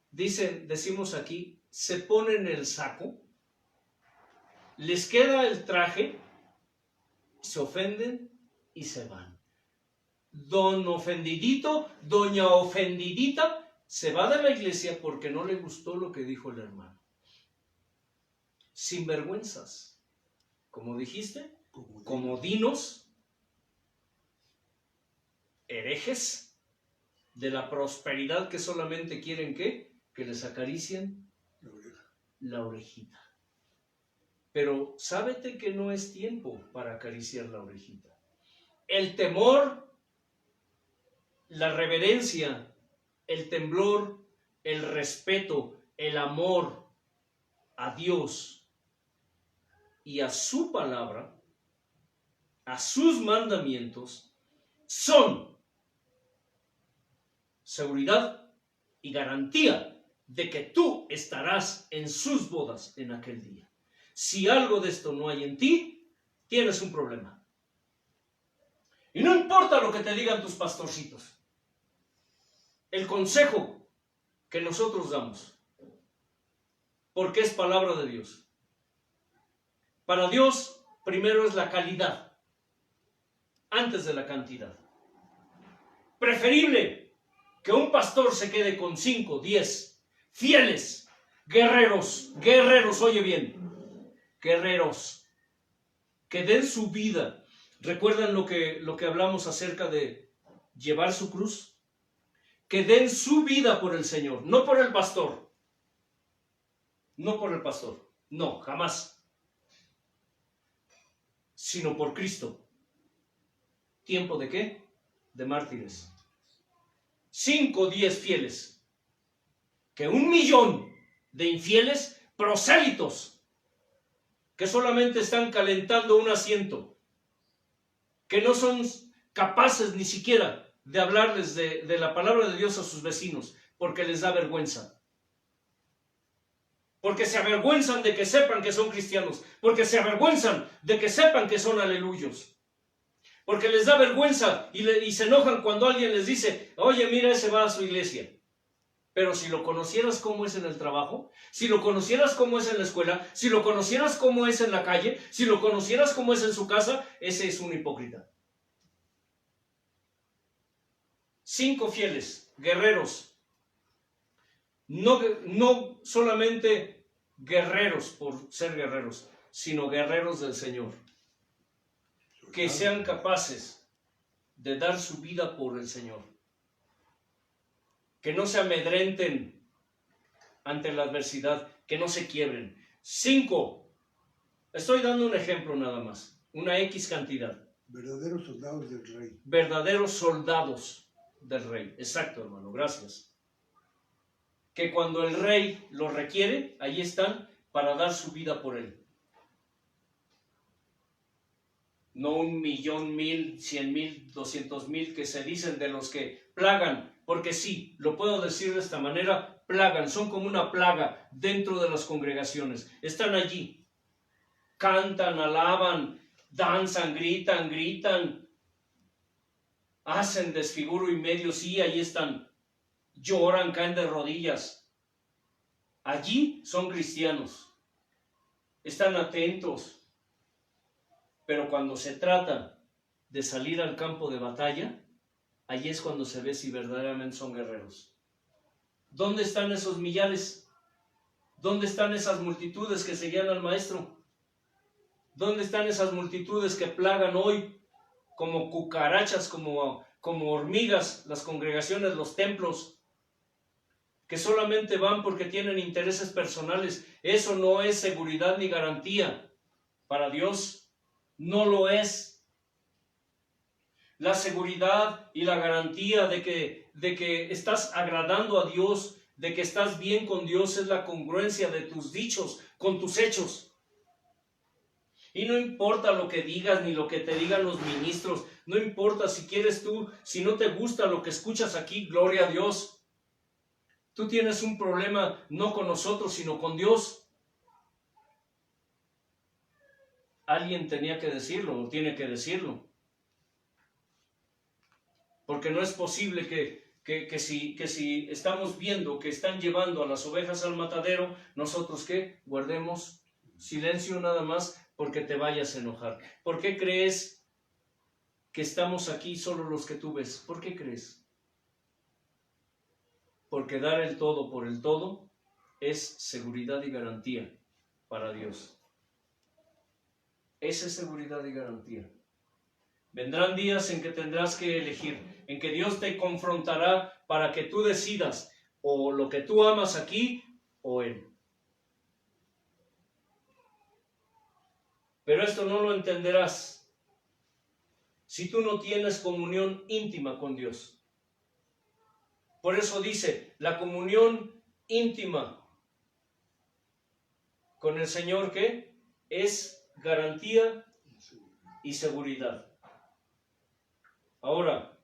Decimos aquí, se ponen el saco, les queda el traje, se ofenden y se van. Don ofendidito, doña ofendidita, se va de la iglesia porque no le gustó lo que dijo el hermano. Sinvergüenzas, como dijiste, comodinos, herejes de la prosperidad que solamente quieren que les acaricien la orejita. Pero sábete que no es tiempo para acariciar la orejita. El temor, la reverencia, el temblor, el respeto, el amor a Dios y a su palabra, a sus mandamientos, son seguridad y garantía de que tú estarás en sus bodas en aquel día. Si algo de esto no hay en ti, tienes un problema. Y no importa lo que te digan tus pastorcitos. El consejo que nosotros damos, porque es palabra de Dios. Para Dios, primero es la calidad, antes de la cantidad. Preferible que un pastor se quede con 5, 10 fieles, guerreros, oye bien, guerreros, que den su vida. ¿Recuerdan lo que hablamos acerca de llevar su cruz? Que den su vida por el Señor, no por el pastor. No por el pastor, no, jamás. Sino por Cristo. ¿Tiempo de qué? De mártires. 5, 10 fieles. Que 1,000,000 de infieles prosélitos que solamente están calentando un asiento, que no son capaces ni siquiera de hablarles de la palabra de Dios a sus vecinos, porque les da vergüenza. Porque se avergüenzan de que sepan que son cristianos, porque se avergüenzan de que sepan que son aleluyos, porque les da vergüenza y se enojan cuando alguien les dice, oye, mira, ese va a su iglesia. Pero si lo conocieras cómo es en el trabajo, si lo conocieras cómo es en la escuela, si lo conocieras cómo es en la calle, si lo conocieras cómo es en su casa, ese es un hipócrita. 5 fieles, guerreros, No solamente guerreros por ser guerreros, sino guerreros del Señor. Que sean capaces de dar su vida por el Señor. Que no se amedrenten ante la adversidad, que no se quiebren. 5. Estoy dando un ejemplo nada más, una X cantidad. Verdaderos soldados del Rey. Verdaderos soldados del Rey. Exacto, hermano, gracias. Que cuando el Rey los requiere, ahí están para dar su vida por él. No 1,000,000, 1,000,000, 100,000, 200,000 que se dicen de los que plagan, porque sí, lo puedo decir de esta manera, plagan, son como una plaga dentro de las congregaciones. Están allí, cantan, alaban, danzan, gritan, hacen desfiguro y medio, sí, ahí están, lloran, caen de rodillas. Allí son cristianos, están atentos, pero cuando se trata de salir al campo de batalla, allí es cuando se ve si verdaderamente son guerreros. ¿Dónde están esos millares? ¿Dónde están esas multitudes que seguían al Maestro? ¿Dónde están esas multitudes que plagan hoy como cucarachas, como hormigas, las congregaciones, los templos? Que solamente van porque tienen intereses personales. Eso no es seguridad ni garantía. Para Dios no lo es. La seguridad y la garantía de que estás agradando a Dios, de que estás bien con Dios, es la congruencia de tus dichos con tus hechos. Y no importa lo que digas ni lo que te digan los ministros, no importa si quieres tú, si no te gusta lo que escuchas aquí, gloria a Dios. Tú tienes un problema no con nosotros, sino con Dios. Alguien tenía que decirlo, o tiene que decirlo. Porque no es posible que si estamos viendo que están llevando a las ovejas al matadero, nosotros ¿qué? Guardemos silencio nada más porque te vayas a enojar. ¿Por qué crees que estamos aquí solo los que tú ves? ¿Por qué crees? Porque dar el todo por el todo es seguridad y garantía para Dios. Esa es seguridad y garantía. Vendrán días en que tendrás que elegir, en que Dios te confrontará para que tú decidas o lo que tú amas aquí o Él. Pero esto no lo entenderás si tú no tienes comunión íntima con Dios. Por eso dice, la comunión íntima con el Señor, ¿qué? Es garantía y seguridad. Ahora,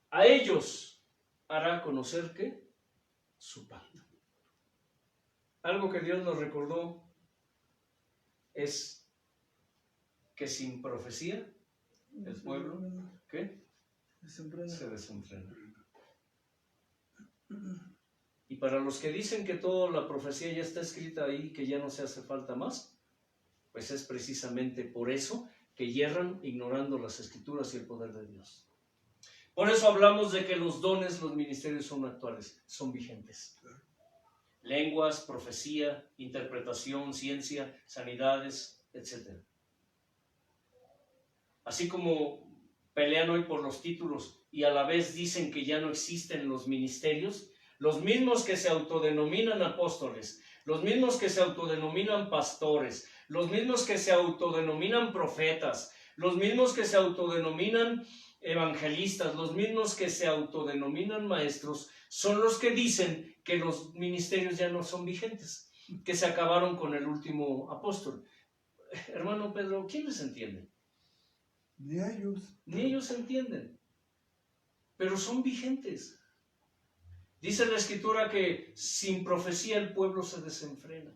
a ellos hará conocer ¿qué? Su pacto. Algo que Dios nos recordó es que sin profecía el pueblo ¿qué? Se desenfrena. Y para los que dicen que toda la profecía ya está escrita ahí, que ya no se hace falta más, pues es precisamente por eso que yerran ignorando las escrituras y el poder de Dios. Por eso hablamos de que los dones, los ministerios son actuales, son vigentes. Lenguas, profecía, interpretación, ciencia, sanidades, etc. Así como pelean hoy por los títulos y a la vez dicen que ya no existen los ministerios, los mismos que se autodenominan apóstoles, los mismos que se autodenominan pastores, los mismos que se autodenominan profetas, los mismos que se autodenominan evangelistas, los mismos que se autodenominan maestros, son los que dicen que los ministerios ya no son vigentes, que se acabaron con el último apóstol. Hermano Pedro, ¿quién les entiende? Ni ellos. Ni ellos entienden, pero son vigentes. Dice la Escritura que sin profecía el pueblo se desenfrena.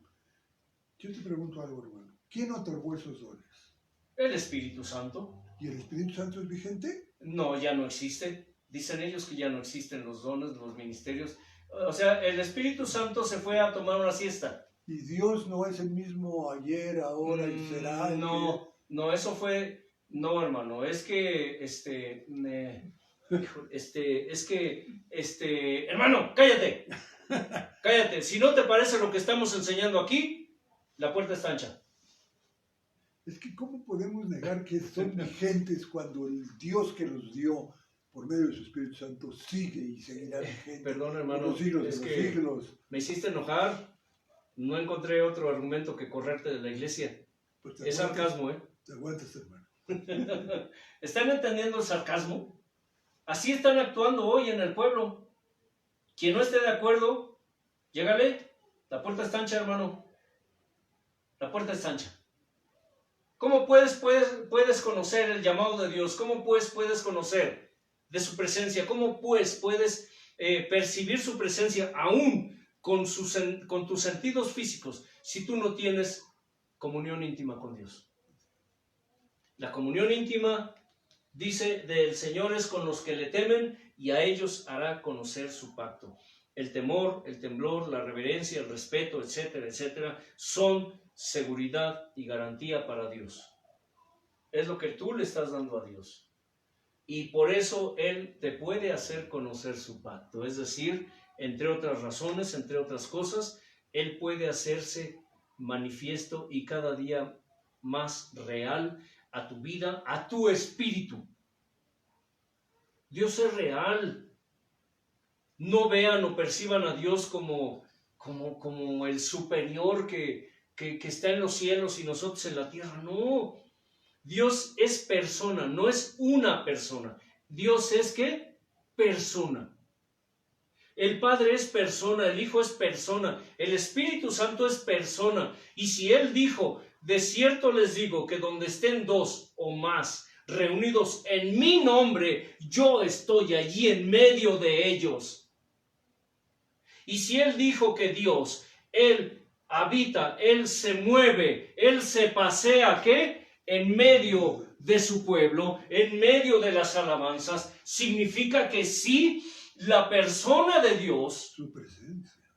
Yo te pregunto algo, hermano. ¿Quién otorgó esos dones? El Espíritu Santo. ¿Y el Espíritu Santo es vigente? No, ya no existe. Dicen ellos que ya no existen los dones, los ministerios. O sea, el Espíritu Santo se fue a tomar una siesta. ¿Y Dios no es el mismo ayer, ahora y será? No, eso fue No, hermano, es que, hermano, cállate, cállate. Si no te parece lo que estamos enseñando aquí, la puerta está ancha. Es que ¿cómo podemos negar que son vigentes cuando el Dios que los dio por medio de su Espíritu Santo sigue y seguirá vigente? Perdón, hermano, por los siglos es de los que siglos? me hiciste enojar. No encontré otro argumento que correrte de la iglesia. Pues Es sarcasmo, ¿eh? Te aguantas, hermano. ¿Están entendiendo el sarcasmo? Así están actuando hoy en el pueblo. Quien no esté de acuerdo, llégale. La puerta está ancha, hermano. La puerta está ancha. ¿Cómo puedes conocer el llamado de Dios? ¿Cómo puedes conocer de su presencia? ¿Cómo puedes percibir su presencia aún con tus sentidos físicos si tú no tienes comunión íntima con Dios? La comunión íntima, dice, del Señor es con los que le temen y a ellos hará conocer su pacto. El temor, el temblor, la reverencia, el respeto, etcétera, etcétera, son seguridad y garantía para Dios. Es lo que tú le estás dando a Dios. Y por eso Él te puede hacer conocer su pacto. Es decir, entre otras razones, entre otras cosas, Él puede hacerse manifiesto y cada día más real a tu vida, a tu espíritu. Dios es real. No vean o perciban a Dios como el superior que está en los cielos y nosotros en la tierra. No, Dios es persona, no es una persona. Dios es ¿qué? Persona. El Padre es persona, el Hijo es persona, el Espíritu Santo es persona. Y si Él dijo, de cierto les digo que donde estén dos o más reunidos en mi nombre, yo estoy allí en medio de ellos. Y si Él dijo que Dios, Él habita, Él se mueve, Él se pasea, ¿qué? En medio de su pueblo, en medio de las alabanzas, significa que sí, la persona de Dios,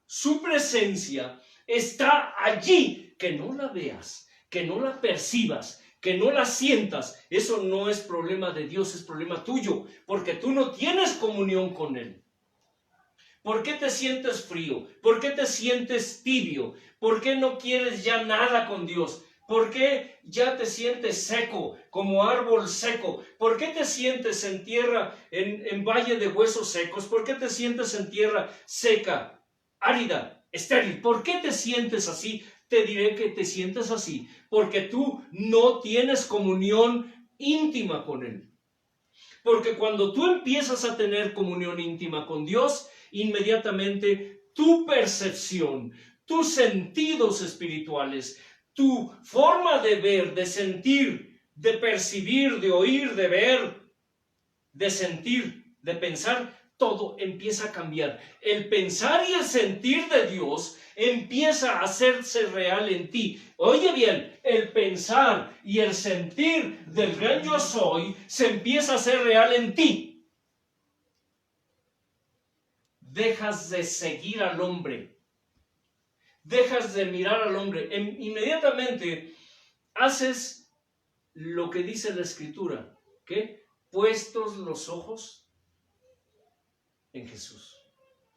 su presencia está allí, que no la veas, que no la percibas, que no la sientas. Eso no es problema de Dios, es problema tuyo, porque tú no tienes comunión con Él. ¿Por qué te sientes frío? ¿Por qué te sientes tibio? ¿Por qué no quieres ya nada con Dios? ¿Por qué ya te sientes seco, como árbol seco? ¿Por qué te sientes en tierra, en valle de huesos secos? ¿Por qué te sientes en tierra seca, árida, estéril? ¿Por qué te sientes así? Te diré que te sientes así porque tú no tienes comunión íntima con Él. Porque cuando tú empiezas a tener comunión íntima con Dios, inmediatamente tu percepción, tus sentidos espirituales, tu forma de ver, de sentir, de percibir, de oír, de ver, de sentir, de pensar, todo empieza a cambiar. El pensar y el sentir de Dios empieza a hacerse real en ti. Oye bien, el pensar y el sentir del gran yo soy se empieza a hacer real en ti. Dejas de seguir al hombre. Dejas de mirar al hombre. Inmediatamente haces lo que dice la Escritura, ¿qué? Puestos los ojos en Jesús,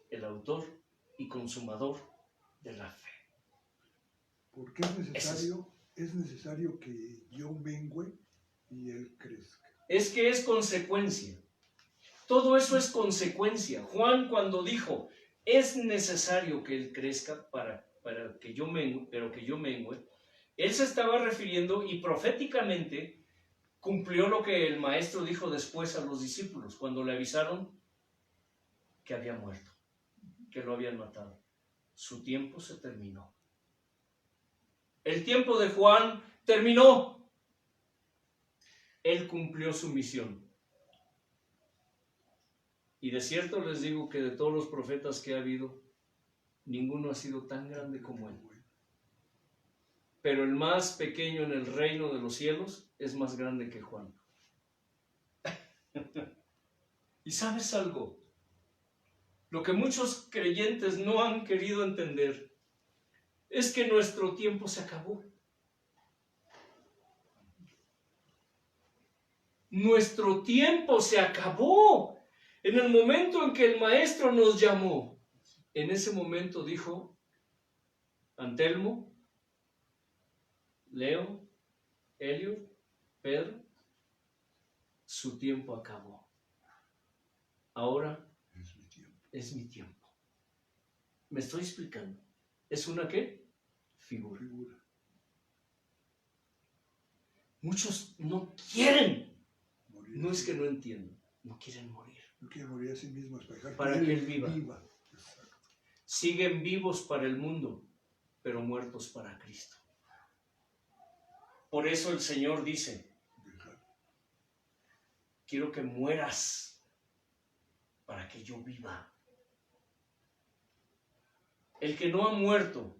el autor y consumador de la fe. Porque es necesario que yo mengüe y Él crezca. Es que es consecuencia. Todo eso es consecuencia. Juan cuando dijo, es necesario que Él crezca para que yo mengüe, Él se estaba refiriendo y proféticamente cumplió lo que el maestro dijo después a los discípulos cuando le avisaron que había muerto, que lo habían matado. Su tiempo se terminó. El tiempo de Juan terminó. Él cumplió su misión. Y de cierto les digo que de todos los profetas que ha habido, ninguno ha sido tan grande como él. Pero el más pequeño en el reino de los cielos es más grande que Juan. ¿Y sabes algo? Lo que muchos creyentes no han querido entender es que nuestro tiempo se acabó. Nuestro tiempo se acabó. En el momento en que el maestro nos llamó, en ese momento dijo Antelmo, Leo, Elio, Pedro, su tiempo acabó. Ahora Es mi tiempo. es mi tiempo. ¿Me estoy explicando? ¿Es una qué? Figura. Figura. Muchos no quieren. Morir. No es que no entiendan, no quieren morir. No quiere morir a sí mismo Para que él viva. Exacto. Siguen vivos para el mundo, pero muertos para Cristo. Por eso el Señor dice, Dejar. quiero que mueras para que yo viva. El que no ha muerto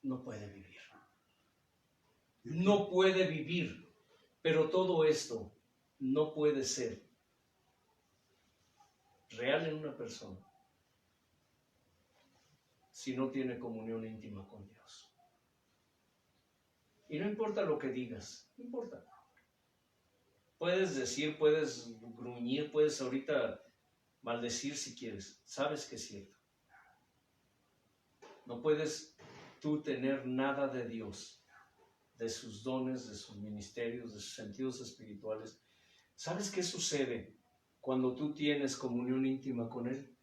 no puede vivir. No puede vivir, pero todo esto no puede ser real en una persona si no tiene comunión íntima con Dios. Y no importa lo que digas, no importa. Puedes decir, puedes gruñir, puedes ahorita maldecir si quieres. Sabes que es cierto. No puedes tú tener nada de Dios, de sus dones, de sus ministerios, de sus sentidos espirituales. ¿Sabes qué sucede cuando tú tienes comunión íntima con Él?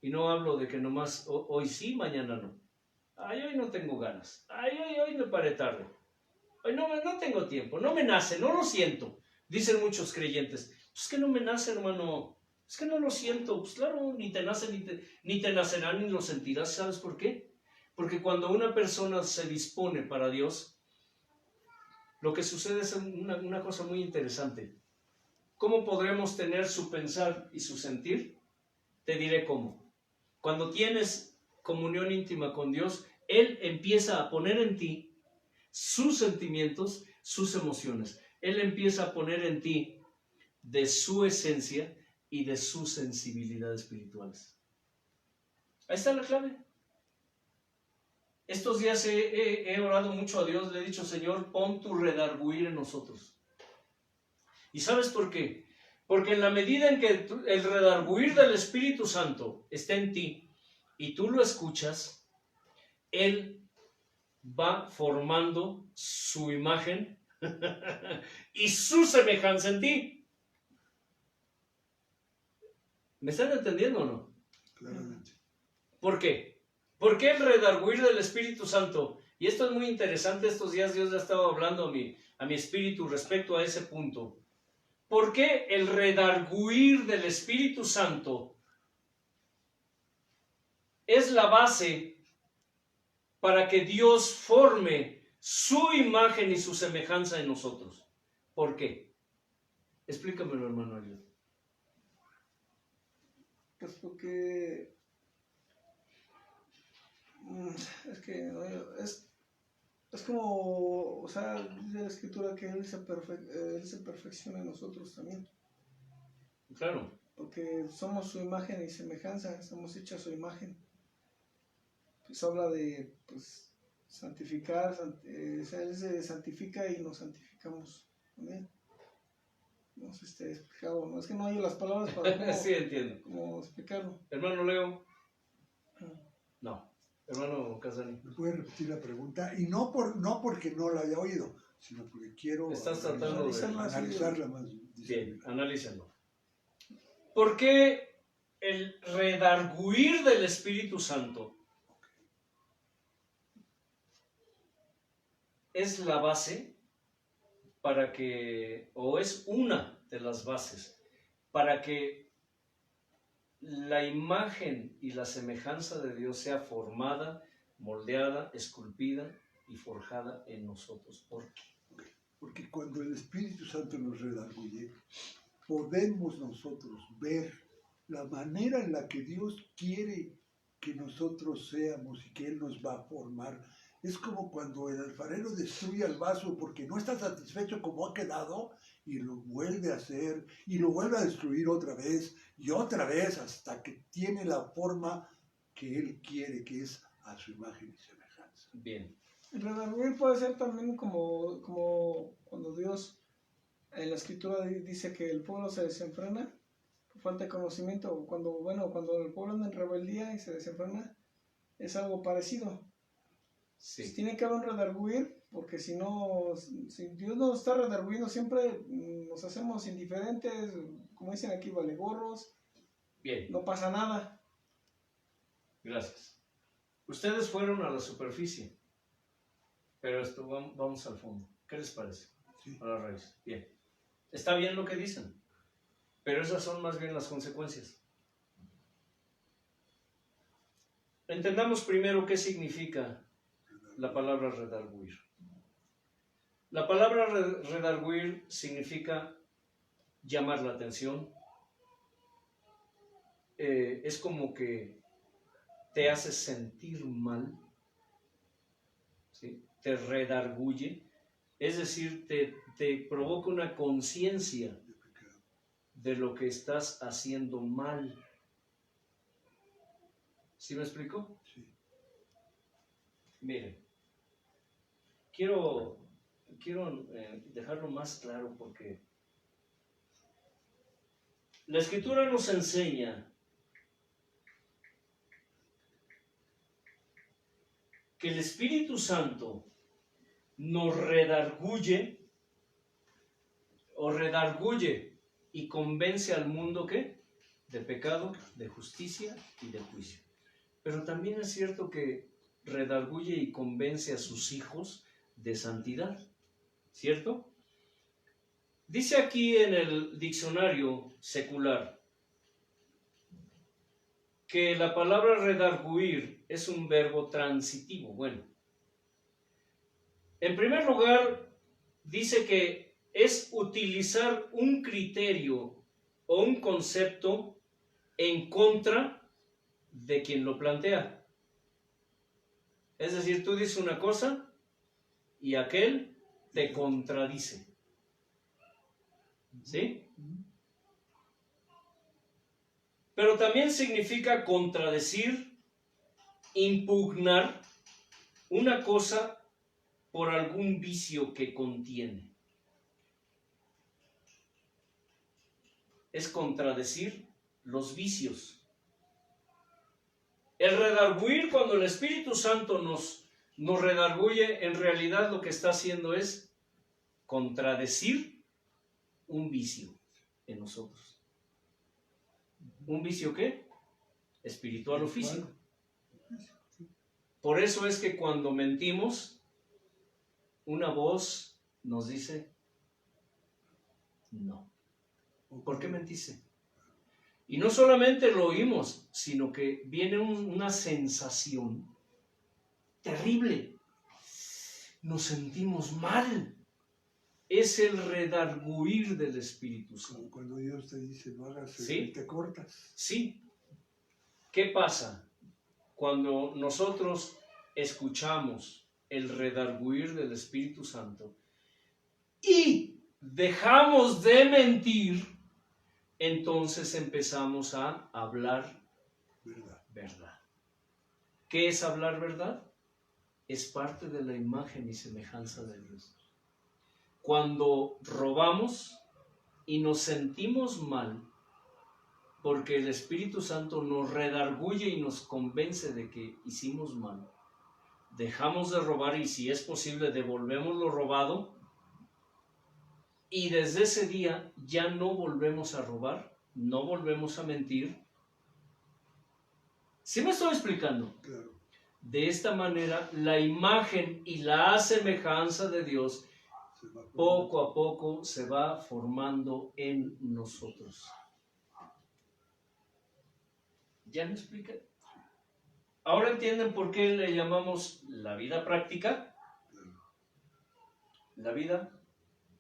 Y no hablo de que nomás hoy sí, mañana no. Ay, hoy no tengo ganas. Ay, hoy me paré tarde. Hoy no tengo tiempo, no me nace, no lo siento. Dicen muchos creyentes, pues que no me nace, hermano. Es que no lo siento. Pues claro, ni te nace, ni te nacerá, ni lo sentirás. ¿Sabes por qué? Porque cuando una persona se dispone para Dios, lo que sucede es una cosa muy interesante. ¿Cómo podremos tener su pensar y su sentir? Te diré cómo. Cuando tienes comunión íntima con Dios, Él empieza a poner en ti sus sentimientos, sus emociones. Él empieza a poner en ti de su esencia y de su sensibilidad espirituales. Ahí está la clave. Estos días he orado mucho a Dios, le he dicho, Señor, pon tu redarguir en nosotros. ¿Y sabes por qué? Porque en la medida en que el redarguir del Espíritu Santo está en ti y tú lo escuchas, Él va formando su imagen y su semejanza en ti. ¿Me están entendiendo o no? Claramente. ¿Por qué? ¿Por qué el redarguir del Espíritu Santo? Y esto es muy interesante, estos días Dios ha estado hablando a mi espíritu respecto a ese punto. ¿Por qué el redarguir del Espíritu Santo es la base para que Dios forme su imagen y su semejanza en nosotros? ¿Por qué? Explícamelo, hermano Eliud. Pues porque es que es como, o sea, dice la Escritura que Él se perfecciona en nosotros también. Claro. Porque somos su imagen y semejanza, estamos hechos a su imagen. Pues habla de santificar, Él se santifica y nos santificamos con Él. No sé si te he explicado, no es que no hay las palabras para cómo, Sí, entiendo. cómo explicarlo. Hermano Leo. No. Hermano Casani. ¿Me puede repetir la pregunta? Y no porque no la haya oído, sino porque quiero Estás tratando de analizarla más. Bien, analícenlo. ¿Por qué el redarguir del Espíritu Santo es la base para que, o es una de las bases, para que la imagen y la semejanza de Dios sea formada, moldeada, esculpida y forjada en nosotros? ¿Por qué? Porque cuando el Espíritu Santo nos redarguye, podemos nosotros ver la manera en la que Dios quiere que nosotros seamos y que Él nos va a formar. Es como cuando el alfarero destruye el vaso porque no está satisfecho como ha quedado y lo vuelve a hacer y lo vuelve a destruir otra vez y otra vez hasta que tiene la forma que Él quiere, que es a su imagen y semejanza. Bien, El redarguir puede ser también como cuando Dios en la escritura dice que el pueblo se desenfrena por falta de conocimiento. Cuando el pueblo anda en rebeldía y se desenfrena, es algo parecido. Sí. Pues tiene que haber un redarguir, porque si Dios nos está redarguyendo siempre, nos hacemos indiferentes, como dicen aquí, vale gorros. Bien. No pasa nada. Gracias. Ustedes fueron a la superficie, pero esto vamos al fondo. ¿Qué les parece? Sí. A la raíz. Bien. Está bien lo que dicen, pero esas son más bien las consecuencias. Entendamos primero qué significa la palabra redarguir. La palabra redarguir significa llamar la atención. Es como que te hace sentir mal, ¿sí? Te redarguye, es decir, te provoca una conciencia de lo que estás haciendo mal. ¿Sí me explico? Sí. Miren, quiero dejarlo más claro porque la Escritura nos enseña que el Espíritu Santo nos redarguye y convence al mundo ¿qué? De pecado, de justicia y de juicio. Pero también es cierto que redarguye y convence a sus hijos de santidad, ¿cierto? Dice aquí en el diccionario secular que la palabra redarguir es un verbo transitivo. Bueno, en primer lugar, dice que es utilizar un criterio o un concepto en contra de quien lo plantea. Es decir, tú dices una cosa y aquel te contradice. ¿Sí? Pero también significa contradecir, impugnar una cosa por algún vicio que contiene. Es contradecir los vicios. El redarguir, cuando el Espíritu Santo nos redarguye, en realidad lo que está haciendo es contradecir un vicio en nosotros. ¿Un vicio qué? Espiritual o físico. Por eso es que cuando mentimos, una voz nos dice, no. ¿Por qué mentiste? Y no solamente lo oímos, sino que viene una sensación terrible. Nos sentimos mal. Es el redarguir del Espíritu Santo. Como cuando Dios te dice, no hagas eso, ¿Sí? y te cortas. Sí. ¿Qué pasa? Cuando nosotros escuchamos el redarguir del Espíritu Santo y dejamos de mentir, entonces empezamos a hablar verdad. ¿Qué es hablar verdad? Es parte de la imagen y semejanza de Dios. Cuando robamos y nos sentimos mal, porque el Espíritu Santo nos redarguye y nos convence de que hicimos mal, dejamos de robar y si es posible devolvemos lo robado y desde ese día ya no volvemos a robar, no volvemos a mentir. ¿Sí me estoy explicando? Claro. De esta manera la imagen y la semejanza de Dios poco a poco se va formando en nosotros. ¿Ya me expliqué? ¿Ahora entienden por qué le llamamos la vida práctica? La vida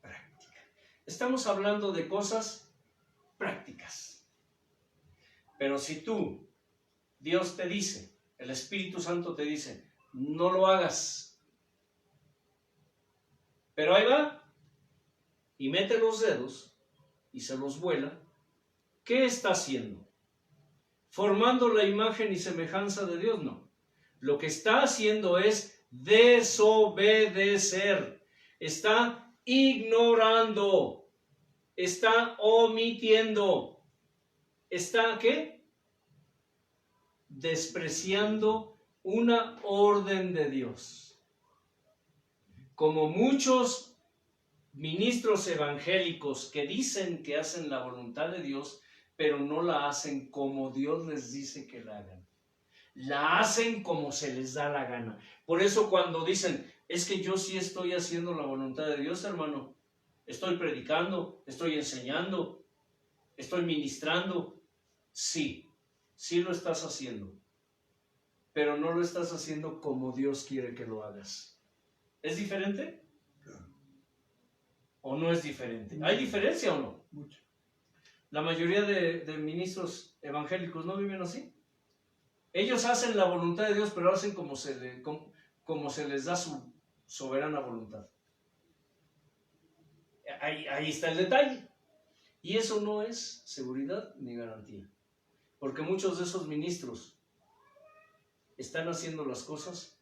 práctica. Estamos hablando de cosas prácticas. Pero si tú, Dios te dice, el Espíritu Santo te dice, no lo hagas. Pero ahí va y mete los dedos y se los vuela. ¿Qué está haciendo? ¿Formando la imagen y semejanza de Dios? No. Lo que está haciendo es Desobedecer. Está ignorando. Está omitiendo. Está, ¿qué? Despreciando una orden de Dios. Como muchos ministros evangélicos que dicen que hacen la voluntad de Dios, pero no la hacen como Dios les dice que la hagan. La hacen como se les da la gana. Por eso cuando dicen, es que yo sí estoy haciendo la voluntad de Dios, hermano. Estoy predicando, estoy enseñando, estoy ministrando. Sí, sí lo estás haciendo. Pero no lo estás haciendo como Dios quiere que lo hagas. ¿Es diferente? ¿O no es diferente? ¿Hay diferencia o no? Mucho. La mayoría de ministros evangélicos no viven así. Ellos hacen la voluntad de Dios, pero lo hacen como se les da su soberana voluntad. Ahí está el detalle. Y eso no es seguridad ni garantía. Porque muchos de esos ministros están haciendo las cosas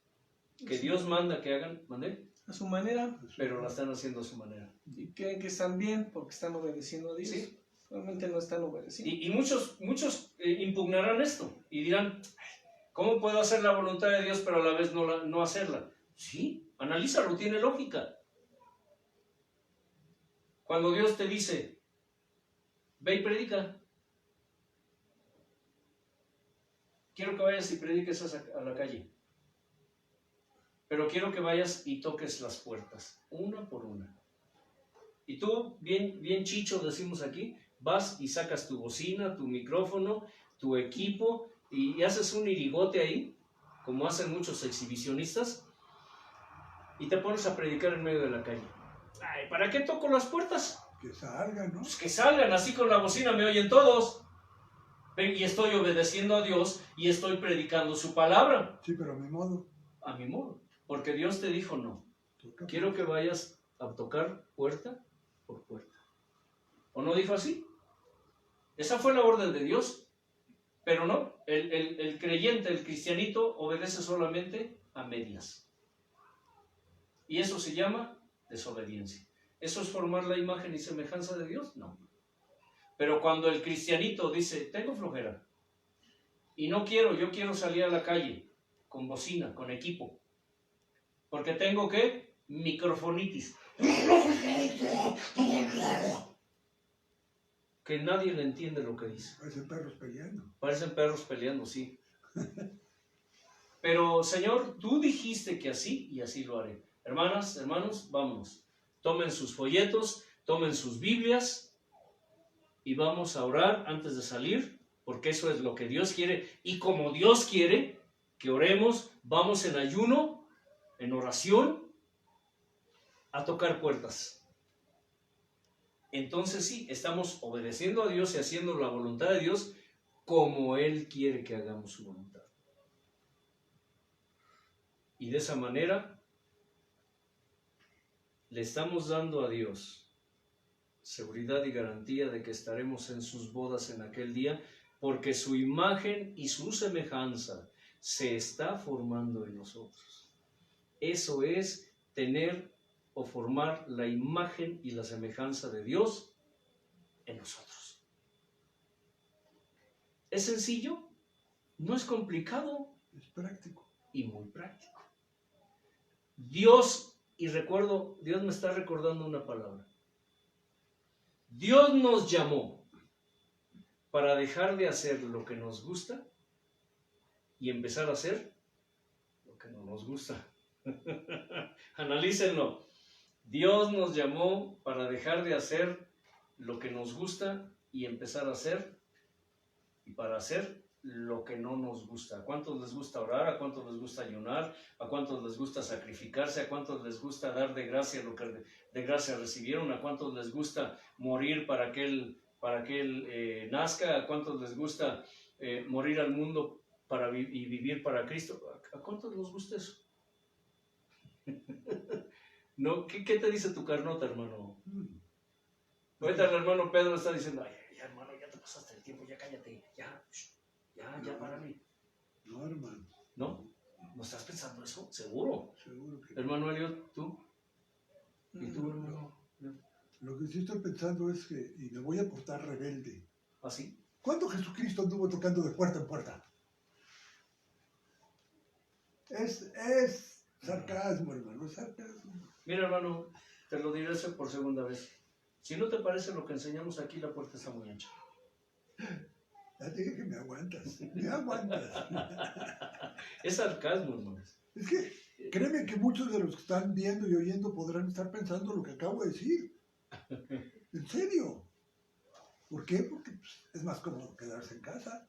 que Dios manda que hagan, ¿mandé? A su manera. Pero la están haciendo a su manera. Y creen que están bien porque están obedeciendo a Dios. Sí. Realmente no están obedeciendo. Y muchos impugnarán esto y dirán, ¿cómo puedo hacer la voluntad de Dios pero a la vez no hacerla? Sí, analízalo, tiene lógica. Cuando Dios te dice, ve y predica, quiero que vayas y prediques a la calle, pero quiero que vayas y toques las puertas, una por una. Y tú, bien chicho decimos aquí, vas y sacas tu bocina, tu micrófono, tu equipo y haces un irigote ahí, como hacen muchos exhibicionistas, y te pones a predicar en medio de la calle. Ay, ¿para qué toco las puertas? Que salgan, ¿no? Pues que salgan, así con la bocina me oyen todos. Y estoy obedeciendo a Dios y estoy predicando su palabra. Sí, pero a mi modo. A mi modo. Porque Dios te dijo no. Quiero que vayas a tocar puerta por puerta. ¿O no dijo así? Esa fue la orden de Dios. Pero no, el creyente, el cristianito, obedece solamente a medias. Y eso se llama desobediencia. ¿Eso es formar la imagen y semejanza de Dios? No. Pero cuando el cristianito dice, tengo flojera, y no quiero, yo quiero salir a la calle, con bocina, con equipo, porque tengo, ¿qué? Microfonitis. Que nadie le entiende lo que dice. Parecen perros peleando. Parecen perros peleando, sí. Pero, Señor, tú dijiste que así, y así lo haré. Hermanas, hermanos, vámonos. Tomen sus folletos, tomen sus Biblias, y vamos a orar antes de salir, porque eso es lo que Dios quiere. Y como Dios quiere que oremos, vamos en ayuno, en oración, a tocar puertas. Entonces sí, estamos obedeciendo a Dios y haciendo la voluntad de Dios como Él quiere que hagamos su voluntad. Y de esa manera le estamos dando a Dios seguridad y garantía de que estaremos en sus bodas en aquel día, porque su imagen y su semejanza se está formando en nosotros. Eso es tener o formar la imagen y la semejanza de Dios en nosotros. ¿Es sencillo? No es complicado. Es práctico. Y muy práctico. Dios, y recuerdo, Dios me está recordando una palabra. Dios nos llamó para dejar de hacer lo que nos gusta y empezar a hacer lo que no nos gusta. Analícenlo. Dios nos llamó para dejar de hacer lo que nos gusta y empezar a hacer, y para hacer lo que no nos gusta. ¿A cuántos les gusta orar? ¿A cuántos les gusta ayunar? ¿A cuántos les gusta sacrificarse? ¿A cuántos les gusta dar de gracia lo que de gracia recibieron? ¿A cuántos les gusta morir para que él nazca? ¿A cuántos les gusta morir al mundo y vivir para Cristo? ¿A cuántos nos gusta eso? ¿No? ¿Qué te dice tu carnota, hermano? Ahorita el hermano Pedro está diciendo, ay, ya hermano, ya te pasaste el tiempo, ya cállate, ya párale. No, hermano. ¿No? ¿No estás pensando eso? ¿Seguro? Seguro que Hermano Elliot, ¿tú? ¿Y tú, no. hermano? Lo que sí estoy pensando es que, y me voy a portar rebelde, ¿Así? ¿cuándo Jesucristo anduvo tocando de puerta en puerta? Es sarcasmo, hermano, es sarcasmo. Mira, hermano, te lo diré eso por segunda vez. Si no te parece lo que enseñamos aquí, la puerta está muy ancha. Ya te dije que me aguantas, me aguantas. Es sarcasmo, hermanos. Es que créeme que muchos de los que están viendo y oyendo podrán estar pensando lo que acabo de decir. En serio. ¿Por qué? Porque pues, es más cómodo quedarse en casa.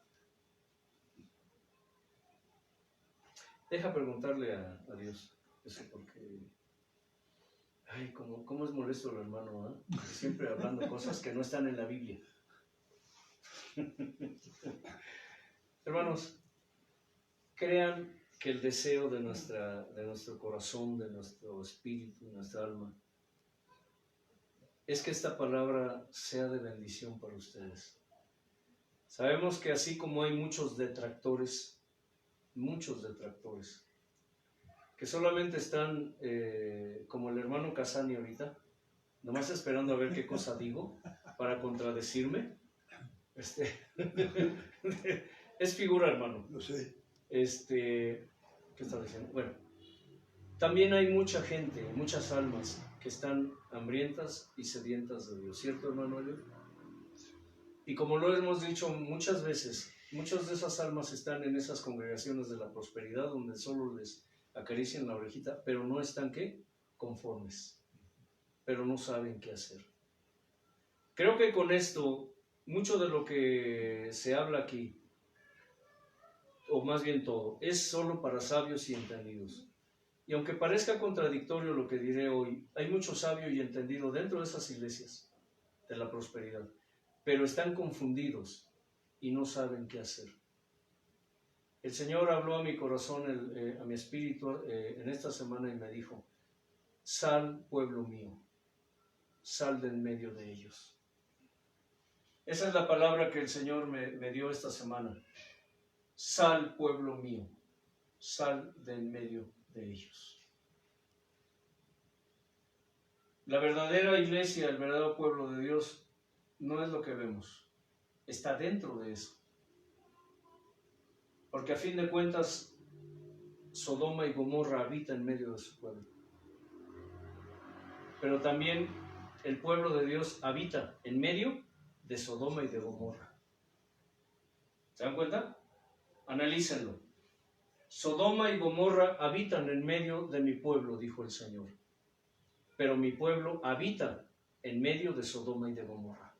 Deja preguntarle a Dios eso porque... Ay, cómo es molesto el hermano, ¿eh? Siempre hablando cosas que no están en la Biblia. Hermanos, crean que el deseo de nuestro corazón, de nuestro espíritu, de nuestra alma, es que esta palabra sea de bendición para ustedes. Sabemos que así como hay muchos detractores, que solamente están como el hermano Casani ahorita, nomás esperando a ver qué cosa digo para contradecirme. Es figura, hermano. Lo sé. ¿Qué estaba diciendo? Bueno, también hay mucha gente, muchas almas que están hambrientas y sedientas de Dios, ¿cierto, hermano Elliot? Y como lo hemos dicho muchas veces, muchas de esas almas están en esas congregaciones de la prosperidad donde solo les acarician la orejita, pero no están, ¿qué? Conformes, pero no saben qué hacer. Creo que con esto, mucho de lo que se habla aquí, o más bien todo, es solo para sabios y entendidos. Y aunque parezca contradictorio lo que diré hoy, hay mucho sabio y entendido dentro de esas iglesias de la prosperidad, pero están confundidos y no saben qué hacer. El Señor habló a mi corazón, a mi espíritu en esta semana y me dijo: sal, pueblo mío, sal de en medio de ellos. Esa es la palabra que el Señor me dio esta semana. Sal, pueblo mío, sal de en medio de ellos. La verdadera iglesia, el verdadero pueblo de Dios, no es lo que vemos, está dentro de eso. Porque a fin de cuentas, Sodoma y Gomorra habita en medio de su pueblo. Pero también el pueblo de Dios habita en medio de Sodoma y de Gomorra. ¿Se dan cuenta? Analícenlo. Sodoma y Gomorra habitan en medio de mi pueblo, dijo el Señor. Pero mi pueblo habita en medio de Sodoma y de Gomorra.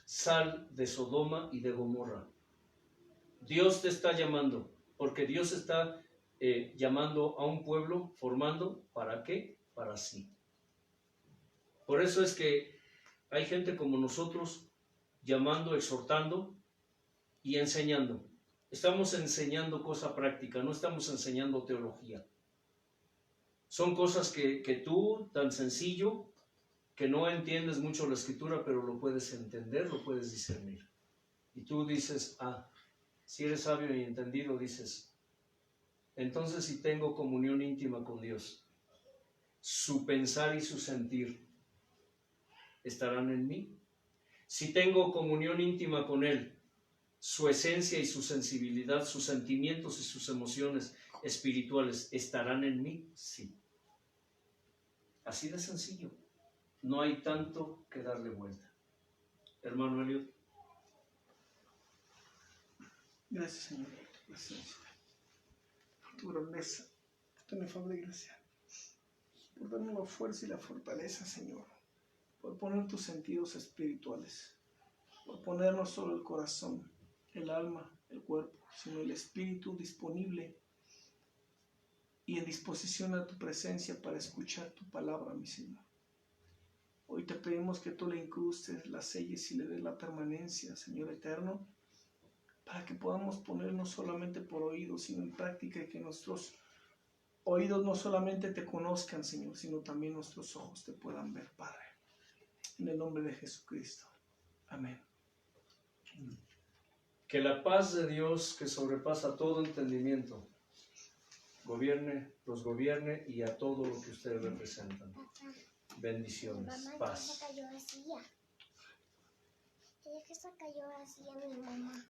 Sal de Sodoma y de Gomorra. Dios te está llamando, porque Dios está llamando a un pueblo, formando, ¿para qué? Para sí. Por eso es que hay gente como nosotros llamando, exhortando y enseñando. Estamos enseñando cosa práctica, no estamos enseñando teología. Son cosas que tú, tan sencillo, que no entiendes mucho la escritura, pero lo puedes entender, lo puedes discernir. Y tú dices, si eres sabio y entendido, dices, entonces si tengo comunión íntima con Dios, su pensar y su sentir estarán en mí. Si tengo comunión íntima con Él, su esencia y su sensibilidad, sus sentimientos y sus emociones espirituales estarán en mí, sí. Así de sencillo. No hay tanto que darle vuelta. Hermano Elliot. Gracias, Señor, por tu presencia, por tu grandeza, por tu inefable gracia, por darnos la fuerza y la fortaleza, Señor, por poner tus sentidos espirituales, por poner no solo el corazón, el alma, el cuerpo, sino el espíritu disponible y en disposición a tu presencia para escuchar tu palabra, mi Señor. Hoy te pedimos que tú le incrustes, la selles y le des la permanencia, Señor eterno, para que podamos poner no solamente por oídos, sino en práctica, y que nuestros oídos no solamente te conozcan, Señor, sino también nuestros ojos te puedan ver, Padre. En el nombre de Jesucristo. Amén. Que la paz de Dios, que sobrepasa todo entendimiento, los gobierne y a todo lo que ustedes representan. Bendiciones, Mamá, paz. ella que se cayó así a mi mamá.